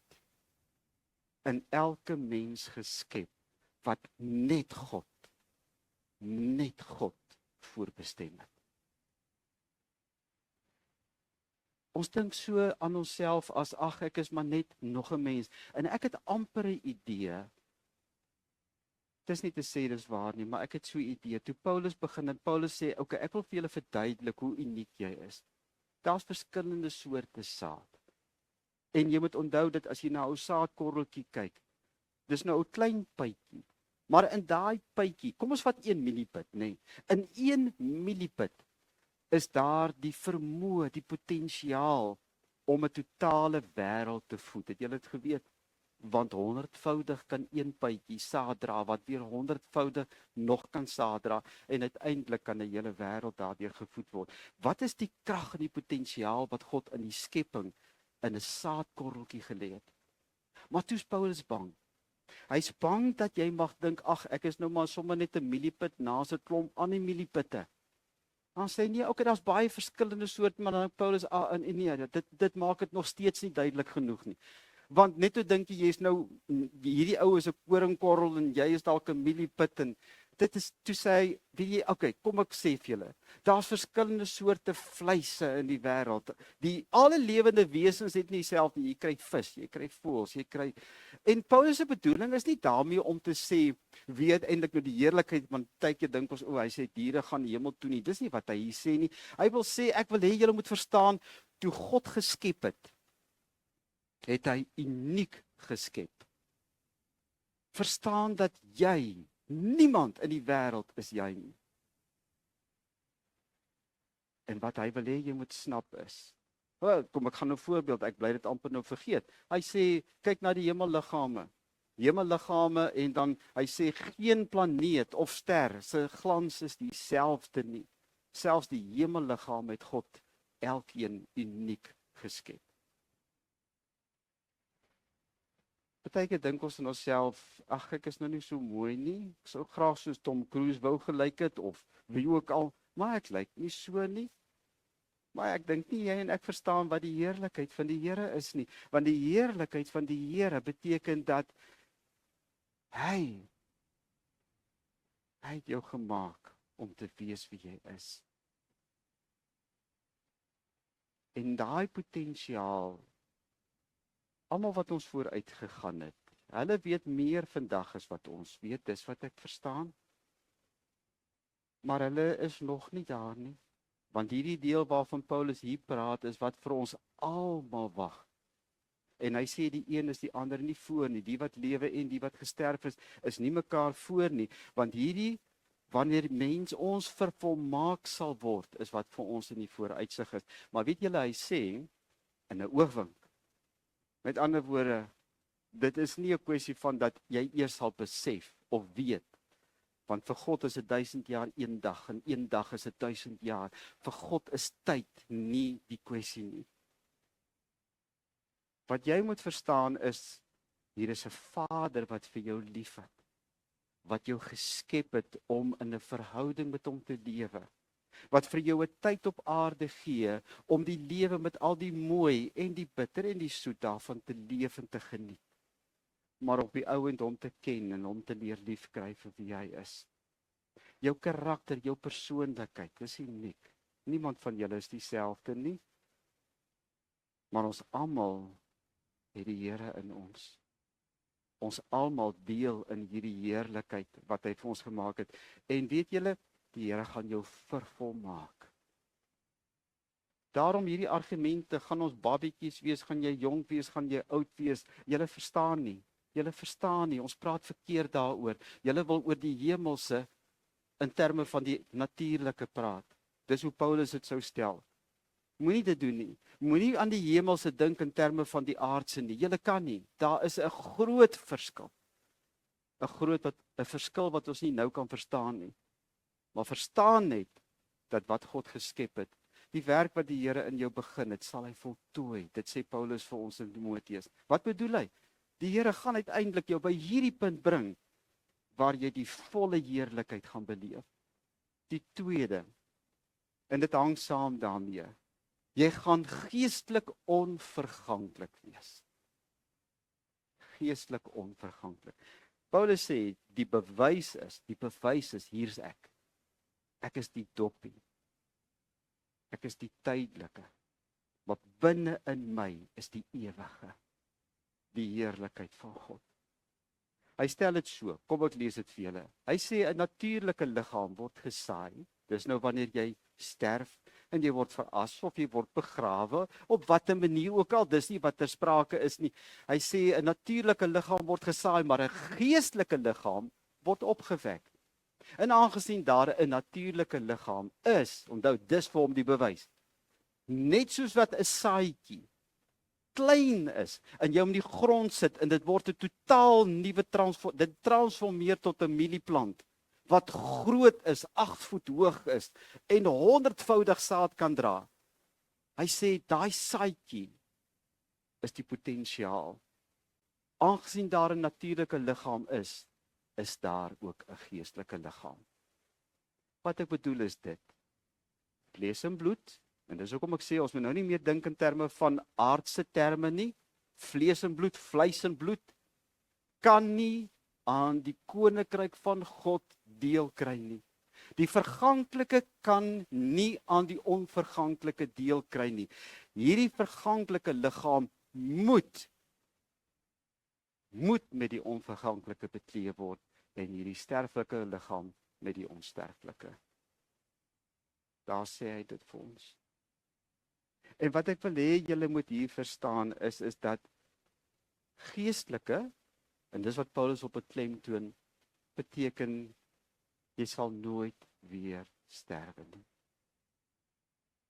in elke mens geskep wat net God voorbestem het. Ons dink so aan onsself as, ek is maar net nog 'n mens. En ek het amper 'n idee, dis nie te sê dis waar nie, maar ek het so 'n idee. Toe Paulus begin, en Paulus sê, ek wil vir julle verduidelik hoe uniek jy is. Daar's verskillende soorte saad. En jy moet onthou dat as jy na 'n saadkorreltjie kyk, Dis nou 'n klein pypie. Maar in daai pypie, kom ons vat 1 millipit, nê. In 1 millipit is daar die vermoë, die potensiaal om 'n totale wêreld te voed. Het julle dit geweet? Want 100voudig kan 1 pypie saad dra, wat weer 100voudig nog kan saad dra en uiteindelik kan 'n hele wêreld daardeur gevoed word. Wat is die krag en die potensiaal wat God in die skepping in 'n saadkorreltjie gelê het? Maar toe's Paulus bang. Hy's bang dat jy mag dink, ag, ek is nou maar sommer net 'n millipit na 'n klomp ander millipitte. Dan sê nee, okay, daar's baie verskillende soorte, maar dan Paulus nee, dit maak dit nog steeds nie duidelik genoeg nie. Want net toe dink jy jy's nou hierdie ou is 'n koringkorrel en jy is dalk 'n millipit en dit is toe sê hy, weet jy, okay, kom ek sê vir julle. Daar's verskillende soorte vleise in die wêreld. Alle lewende wesens het nie dieselfde. Jy kry vis, jy kry voëls, jy kry. En Paulus se bedoeling is nie daarmee om te sê wie uiteindelik nou die heerlikheid, want tydjie dink ons, hy sê diere gaan die hemel toe nie. Dis nie wat hy hier sê nie. Hy wil sê ek wil hê julle moet verstaan, toe God geskep het hy uniek geskep. Verstaan dat jy, niemand in die wêreld is jy nie. En wat hy wil hê jy moet snap is, kom ek gaan nou 'n voorbeeld, ek bly dit amper nou vergeet. Hy sê kyk na die hemelliggame. Hemelliggame en dan hy sê geen planeet of ster se glans is dieselfde nie. Selfs die hemelliggame het God elkeen uniek geskep. Partykeer dink ons in onsself, ag ek is nou nie so mooi nie. Ek sou graag soos Tom Cruise wou gelyk het of wie ook al, maar ek lyk nie so nie. Maar ek dink nie jy en ek verstaan wat die heerlikheid van die Here is nie, want die heerlikheid van die Here beteken dat hy het jou gemaak om te wees wie jy is. En daai potensiaal, almal wat ons vooruit gegaan het, hulle weet meer vandag as wat ons weet, dis wat ek verstaan. Maar hulle is nog nie daar nie, want hierdie deel waarvan Paulus hier praat is wat vir ons almal wag. En hy sê die een is die ander nie voor nie, die wat lewe en die wat gesterf is nie mekaar voor nie, want hierdie, wanneer mens ons vervolmaak sal word, is wat vir ons in die vooruitsig is. Maar weet julle, hy sê, in 'n oogwink, met ander woorde, dit is nie 'n kwessie van dat jy eers sal besef of weet, want vir God is 1000 jaar een dag en een dag is 1000 jaar. Vir God is tyd nie die kwessie nie. Wat jy moet verstaan is, hier is 'n Vader wat vir jou liefhet, wat jou geskep het om in 'n verhouding met hom te lewe, wat vir jou 'n tyd op aarde gee om die lewe met al die mooi en die bitter en die soet daarvan te leef en te geniet. Maar op die ou end hom te ken en hom te leer liefkry vir wie hy is. Jou karakter, jou persoonlikheid, dis uniek. Niemand van julle is dieselfde nie. Maar ons almal het die Here in ons. Ons almal deel in hierdie heerlikheid wat hy vir ons gemaak het. En weet julle, die Here gaan jou vervolmaak. Daarom hierdie argumente, gaan ons babietjies wees, gaan jy jonk wees, gaan jy oud wees, julle verstaan nie. Julle verstaan nie, ons praat verkeerd daaroor. Julle wil oor die hemelse in terme van die natuurlike praat. Dis hoe Paulus dit sou stel. Moenie dit doen nie. Moenie aan die hemelse dink in terme van die aardse nie. Julle kan nie. Daar is 'n groot verskil. 'n verskil wat ons nie nou kan verstaan nie. Maar verstaan net dat wat God geskep het, die werk wat die Here in jou begin het, sal hy voltooi. Dit sê Paulus vir ons in Timoteus. Wat bedoel hy? Die Here gaan uiteindelik jou by hierdie punt bring waar jy die volle heerlikheid gaan beleef. Die tweede, en dit hang saam daarmee, jy gaan geestelik onverganklik wees. Geestelik onverganklik. Paulus sê, die bewys is, hier's ek. Ek is die doppie. Ek is die tydelike. Maar binne in my is die ewige. Die heerlikheid van God. Hy stel dit so, kom ek lees dit vir julle. Hy sê 'n natuurlike liggaam word gesaai. Dis nou wanneer jy sterf, en jy word veras of jy word begrawe op watter manier ook al, dis nie wat ter sprake is nie. Hy sê 'n natuurlike liggaam word gesaai, maar 'n geestelike liggaam word opgewek. En aangesien daar 'n natuurlike liggaam is, onthou dis vir hom die bewys. Net soos wat 'n saadjie klein is en jy om die grond sit en dit word 'n totaal nuwe dit transformeer tot 'n mielieplant wat groot is, 8 voet hoog is en 100voudig saad kan dra. Hy sê daai saadjie is die potensiaal. Aangesien daar 'n natuurlike liggaam is daar ook 'n geestelike liggaam. Wat ek bedoel is dit. Vlees en bloed, en dis hoekom ek sê ons moet nou nie meer dink in terme van aardse terme nie. Vlees en bloed, vleis en bloed kan nie aan die koninkryk van God deel kry nie. Die verganklike kan nie aan die onverganklike deel kry nie. Hierdie verganklike liggaam moet met die onverganklike bekleed word en hierdie sterflike liggaam met die onsterflike. Daar sê hy dit vir ons. En wat ek wil hê julle moet hier verstaan is dat geestelike, en dis wat Paulus op 'n klemtoon, beteken jy sal nooit weer sterwe nie.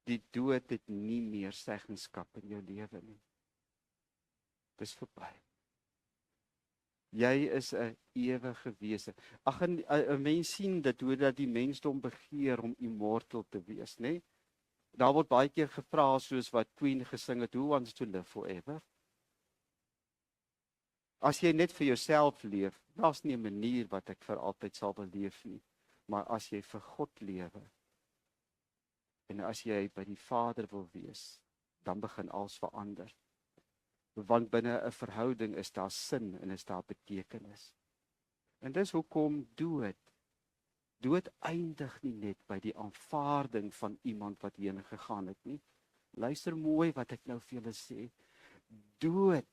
Die dood het nie meer seggenskap in jou lewe nie. Dis verby. Jy is 'n ewige wese. Ag, 'n mens sien dit hoe dat die mensdom begeer om immortal te wees, né? Nee? Daar word baie keer gevra soos wat Queen gesing het, who wants to live forever? As jy net vir jouself leef, daar's nie 'n manier wat ek vir altyd sal beleef nie. Maar as jy vir God lewe, en as jy by die Vader wil wees, dan begin alles verander. Want binne 'n verhouding is daar sin en is daar betekenis. En dis hoekom dood eindig nie net by die aanvaarding van iemand wat heen gegaan het nie. Luister mooi wat ek nou vir julle sê. Dood,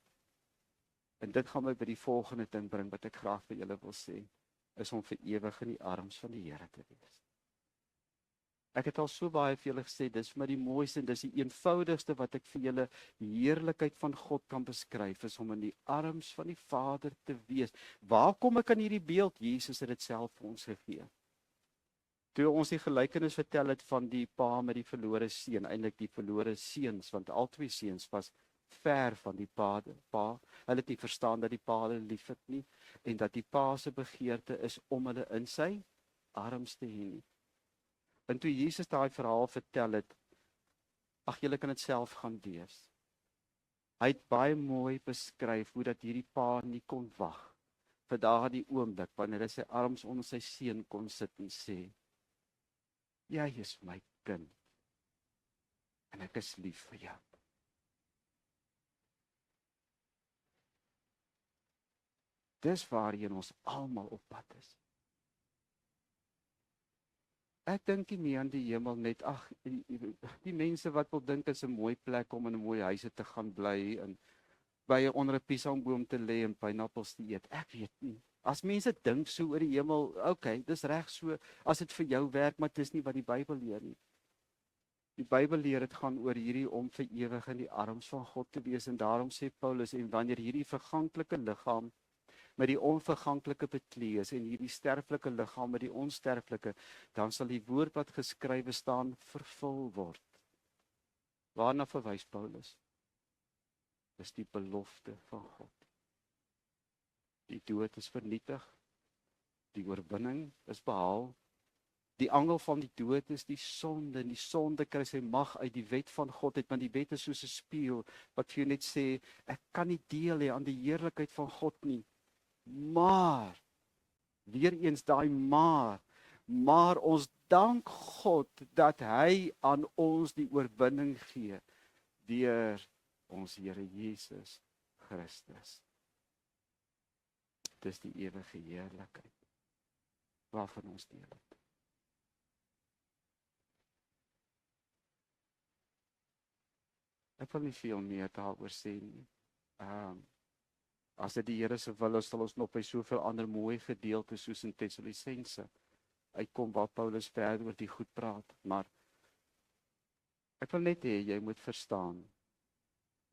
en dit gaan my by die volgende ding bring wat ek graag vir julle wil sê, is om vir ewig in die arms van die Here te wees. Ek het al so baie vir julle gesê, dis vir my die mooiste en dis die eenvoudigste wat ek vir julle die heerlikheid van God kan beskryf, is om in die arms van die Vader te wees. Waar kom ek aan hierdie beeld? Jesus het dit self vir ons gegee. Toe ons die gelykenis vertel het van die pa met die verlore seun, eintlik die verlore seuns, want albei seuns was ver van die pa. Hulle het nie verstaan dat die pa hulle liefhet nie en dat die pa se begeerte is om hulle in sy arms te hê nie. En toe Jesus daai verhaal vertel het, ag julle kan dit self gaan lees. Hy het baie mooi beskryf hoe dat hierdie pa nie kon wag vir daardie oomblik wanneer hy sy arms onder sy seun kon sit en sê, jy is my kind en ek is lief vir jou. Dis waarheen ons almal op pad is. Ek dink nie meer aan die hemel net, ag, die mense wat wil dink is 'n mooi plek om in 'n mooi huise te gaan bly en by onder 'n piesangboom te lê en pineappels te eet. Ek weet nie. As mense dink so oor die hemel, okay, dis reg so, as dit vir jou werk, maar dis nie wat die Bybel leer nie. Die Bybel leer dit gaan oor hierdie om vir ewig in die arms van God te wees en daarom sê Paulus, en wanneer hierdie verganklike liggaam met die onverganklike bekleed is en hierdie sterflike liggaam met die onsterflike, dan sal die woord wat geskrywe staan vervul word. Waarna verwys Paulus? Dis die belofte van God. Die dood is vernietig, die oorwinning is behaal. Die angel van die dood is die sonde, en die sonde kry sy mag uit die wet van God uit, want die wet is soos 'n spieël wat vir jou net sê, ek kan nie deel hê aan die heerlikheid van God nie. Maar, weer eens daai maar ons dank God dat hy aan ons die oorwinning gee deur ons Here Jesus Christus. Dis die ewige heerlikheid waarvan ons deel het. Ek wil nie veel meer daaroor sê nie. As dit die Here se wil is, sal ons nog by soveel ander mooi gedeeltes soos in Tessalosense uitkom waar Paulus verder oor die goed praat, maar Ek wil net hê jy moet verstaan.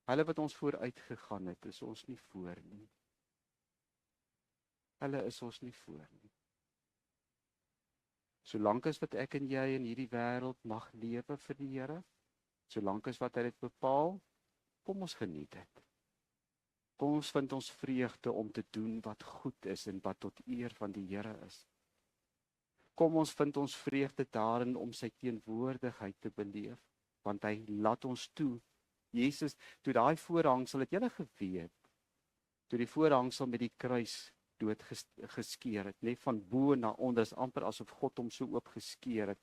Hulle wat ons vooruit gegaan het, is ons nie voor nie. Hulle is ons nie voor nie. Solank as wat ek en jy in hierdie wêreld mag lewe vir die Here, solank as wat hy dit bepaal, kom ons geniet dit. Kom ons vind ons vreugde om te doen wat goed is en wat tot eer van die Here is. Kom ons vind ons vreugde daarin om sy teenwoordigheid te beleef, want hy laat ons toe. Jesus, toe daai voorhangsel, het julle geweet, toe die voorhangsel met die kruis dood geskeer het, net van bo na onder, is amper asof God hom so oop geskeer het.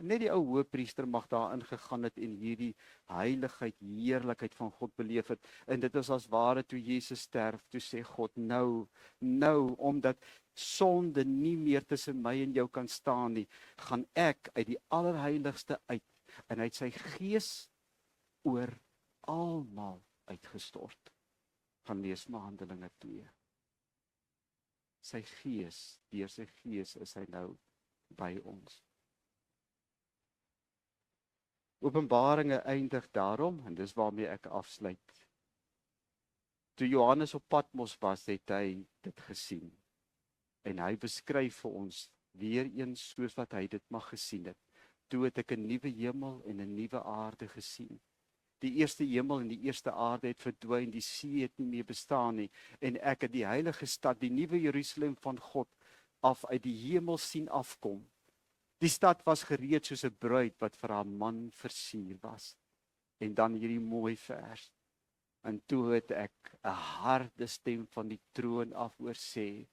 Net die ou hoëpriester mag daar ingegaan het en hierdie heiligheid, heerlikheid van God beleef het. En dit is as ware toe Jesus sterf, toe sê God, nou, omdat sonde nie meer tussen my en jou kan staan nie, gaan ek uit die allerheiligste uit, en hy het sy gees oor almal uitgestort. Gaan lees maar Handelinge 2. Sy gees, deur sy gees is hy nou by ons. Openbaringe eindig daarom, en dis waarmee ek afsluit. Toe Johannes op Patmos was, het hy dit gesien. En hy beskryf vir ons weer eens soos wat hy dit mag gesien het. Toe het ek 'n nuwe hemel en 'n nuwe aarde gesien. Die eerste hemel en die eerste aarde het verdwyn, die see het nie meer bestaan nie, en ek het die heilige stad, die nuwe Jerusalem van God, af uit die hemel sien afkom. Die stad was gereed soos 'n bruid wat vir haar man versier was. En dan hierdie mooi vers. En toe het ek 'n harde stem van die troon af hoor sê,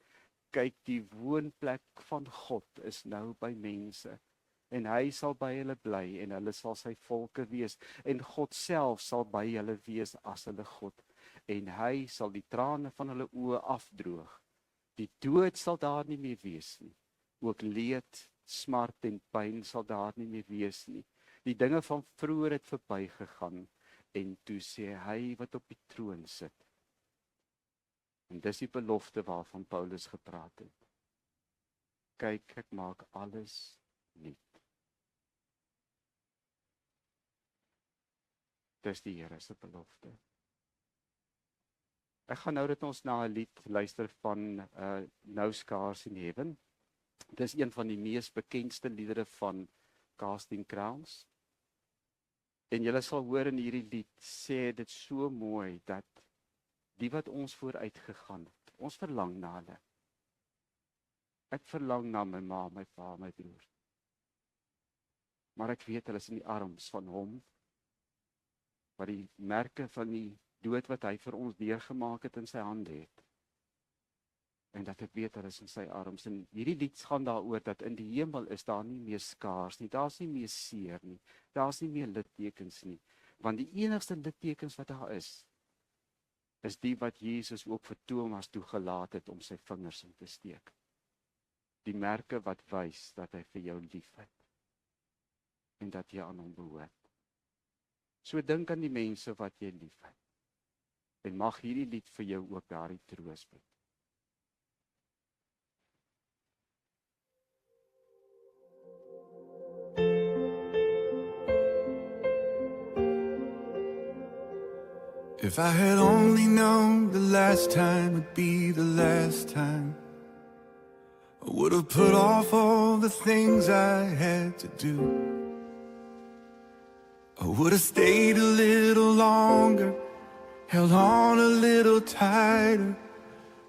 kyk, die woonplek van God is nou by mense. En hy sal by hulle bly, en hulle sal sy volke wees, en God self sal by hulle wees as hulle God, en hy sal die trane van hulle oë afdroog. Die dood sal daar nie meer wees nie, ook leed, smart en pyn sal daar nie meer wees nie. Die dinge van vroeër het verbygegaan, en toe sê hy wat op die troon sit. En dis die belofte waarvan Paulus gepraat het. Kyk, ek maak alles nuut. Dis die Here se belofte. Ek gaan nou dat ons na 'n lied luister van No Scars in Heaven. Dis een van die mees bekendste liedere van Casting Crowns. En julle sal hoor in hierdie lied sê dit so mooi dat die wat ons vooruit gegaan het, ons verlang na hulle. Ek verlang na my ma, my pa, my broer. Maar ek weet hulle is in die arms van hom, wat die merke van die dood wat hy vir ons deurgemaak het in sy hande het. En dat ek weet hulle is in sy arms. En hierdie lied gaan daaroor dat in die hemel is daar nie meer skaars nie, daar's nie meer seer nie, daar's nie meer littekens nie. Want die enigste littekens wat daar is die wat Jesus ook vir Thomas toegelaat het om sy vingers in te steek. Die merke wat wys dat hy vir jou liefhet en dat jy aan hom behoort. So dink aan die mense wat jy liefhet. En mag hierdie lied vir jou ook daardie troos bied. If I had only known the last time would be the last time, I would have put off all the things I had to do. I would have stayed a little longer, held on a little tighter.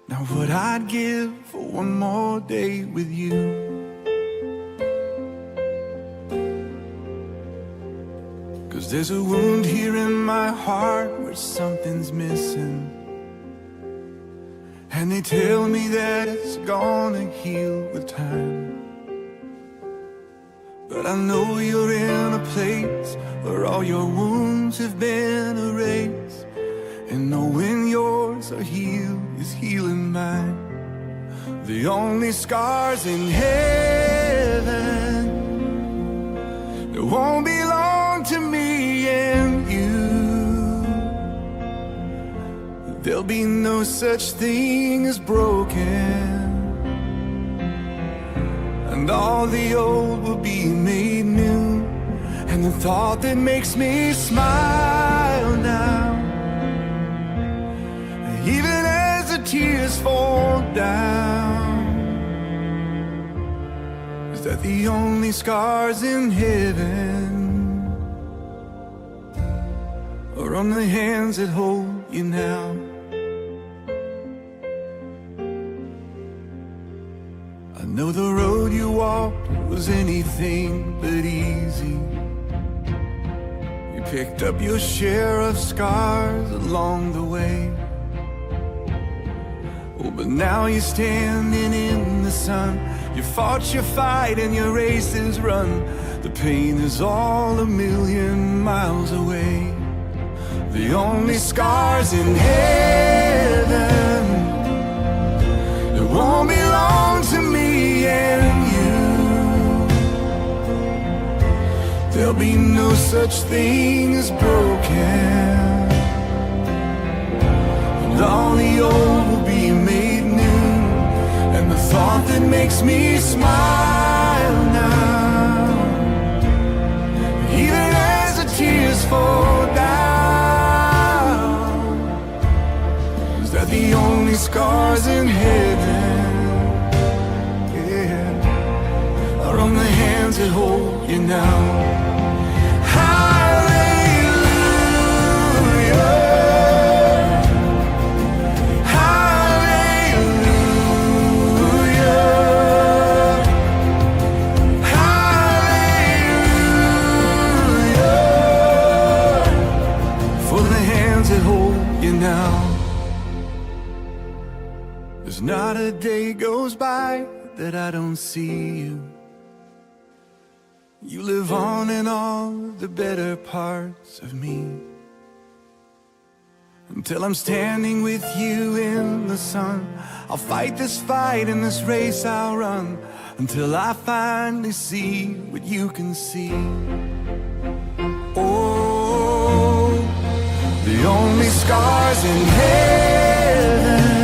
Now what I'd give for one more day with you. 'Cause there's a wound here in my heart where something's missing, and they tell me that it's gonna heal with time. But I know you're in a place where all your wounds have been erased, and knowing yours are healed is healing mine. The only scars in heaven, they won't belong to me and you. There'll be no such thing as broken, and all the old will be made new, and the thought that makes me smile now, even as the tears fall down, is that the only scars in heaven are on the hands that hold you now. I know the road you walked was anything but easy. You picked up your share of scars along the way. Oh, but now you're standing in the sun. You fought your fight and your race is run. The pain is all a million miles away. The only scars in heaven that won't belong to me and you. There'll be no such thing as broken, and all the old will be made new. And the thought that makes me smile now, even as the tears fall down, is that the only scars in heaven, yeah, are on the hands that hold you now. There's not a day goes by that I don't see you. You live on in all the better parts of me. Until I'm standing with you in the sun, I'll fight this fight and this race I'll run, until I finally see what you can see. Oh, the only scars in heaven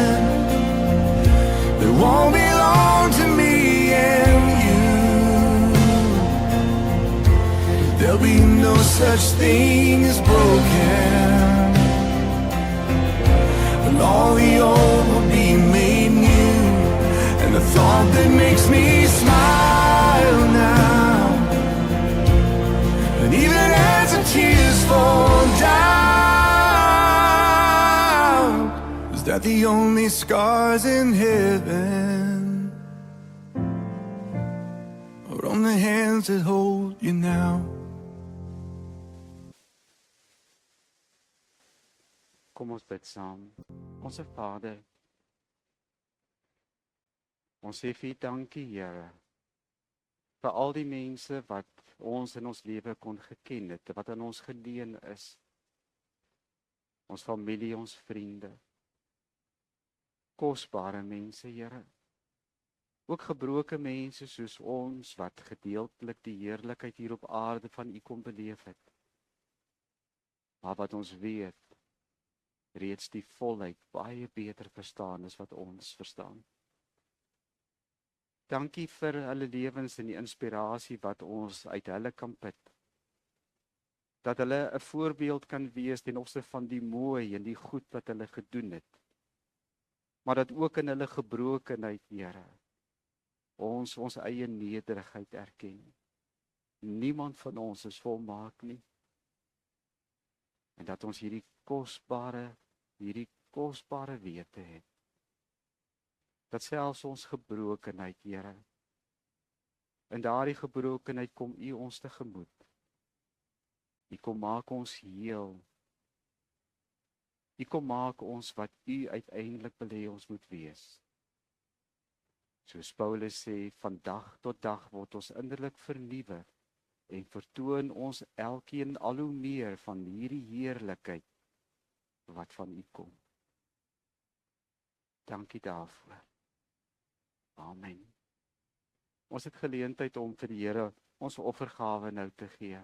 that won't belong to me and you. There'll be no such thing as broken, and all the old will be made new. And the thought that makes me smile now, and even as the tears fall down, is that the only scars in heaven are on the hands that hold you now. Kom ons bid saam. Onse Vader, ons sê vir U dankie, Here, vir al die mense wat ons in ons lewe kon geken het, wat aan ons geleen is. Ons familie, ons vriende. Kosbare mense, Here. Ook gebroke mense soos ons wat gedeeltelik die heerlikheid hier op aarde van U kom beleef het. Maar wat ons weet, reeds die volheid baie beter verstaan as wat ons verstaan. Dankie vir hulle lewens en die inspirasie wat ons uit hulle kan put. Dat hulle 'n voorbeeld kan wees ten opsigte van die mooi en die goed wat hulle gedoen het. Maar dat ook in hulle gebrokenheid, Here, ons eie nederigheid erken. Niemand van ons is volmaak nie. En dat ons hierdie kosbare wete het. Dat selfs ons gebrokenheid, Here, in daardie gebrokenheid kom U ons tegemoet. U kom maak ons heel. U kom maak ons wat U uiteindelik wil hê ons moet wees. Soos Paulus sê, van dag tot dag word ons innerlik vernuwe en vertoon ons elkeen al hoe meer van hierdie heerlikheid wat van U kom. Dankie daarvoor. Amen. Ons het geleentheid om vir die Here ons offergawe nou te gee.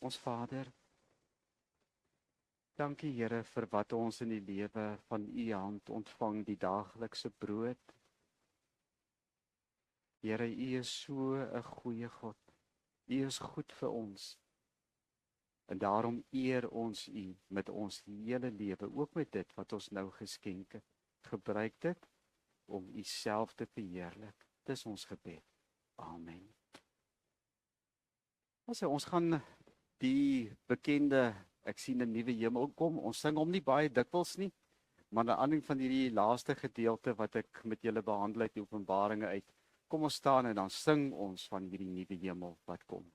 Ons Vader, dankie Here vir wat ons in die lewe van U hand ontvang, die daaglikse brood. Here, U is so 'n goeie God. U is goed vir ons. En daarom eer ons U met ons hele lewe, ook met dit wat ons nou geskenk het. Gebruik dit om U self te verheerlik. Dis ons gebed. Amen. Ons gaan die bekende, ek sien 'n nuwe hemel kom. Ons sing hom nie baie dikwels nie, maar na aanleiding van hierdie laaste gedeelte wat ek met julle behandel het, die Openbaringe uit, kom ons staan en dan sing ons van hierdie nuwe hemel wat kom.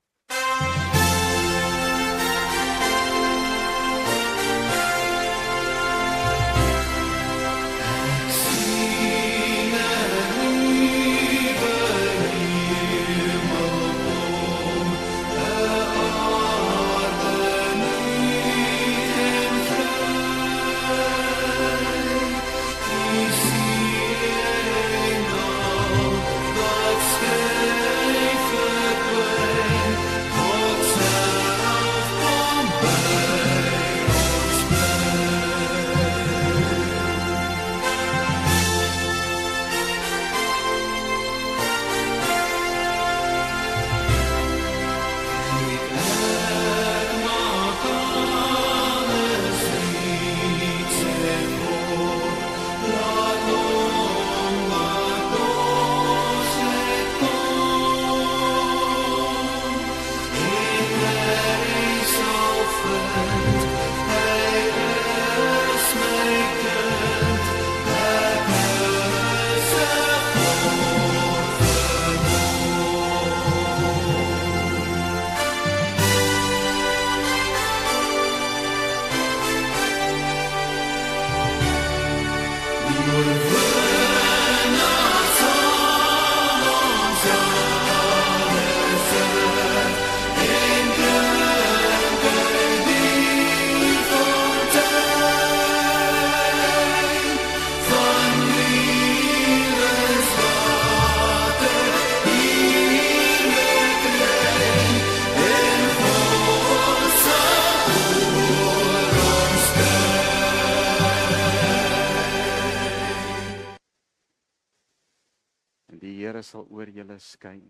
Die Here sal oor julle skyn.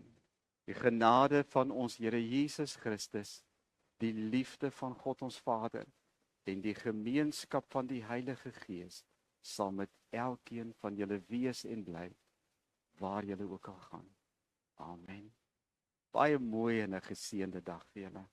Die genade van ons Here Jesus Christus, die liefde van God ons Vader en die gemeenskap van die Heilige Gees sal met elkeen van julle wees en bly, waar julle ook al gaan. Amen. Baie mooi en 'n geseënde dag vir julle.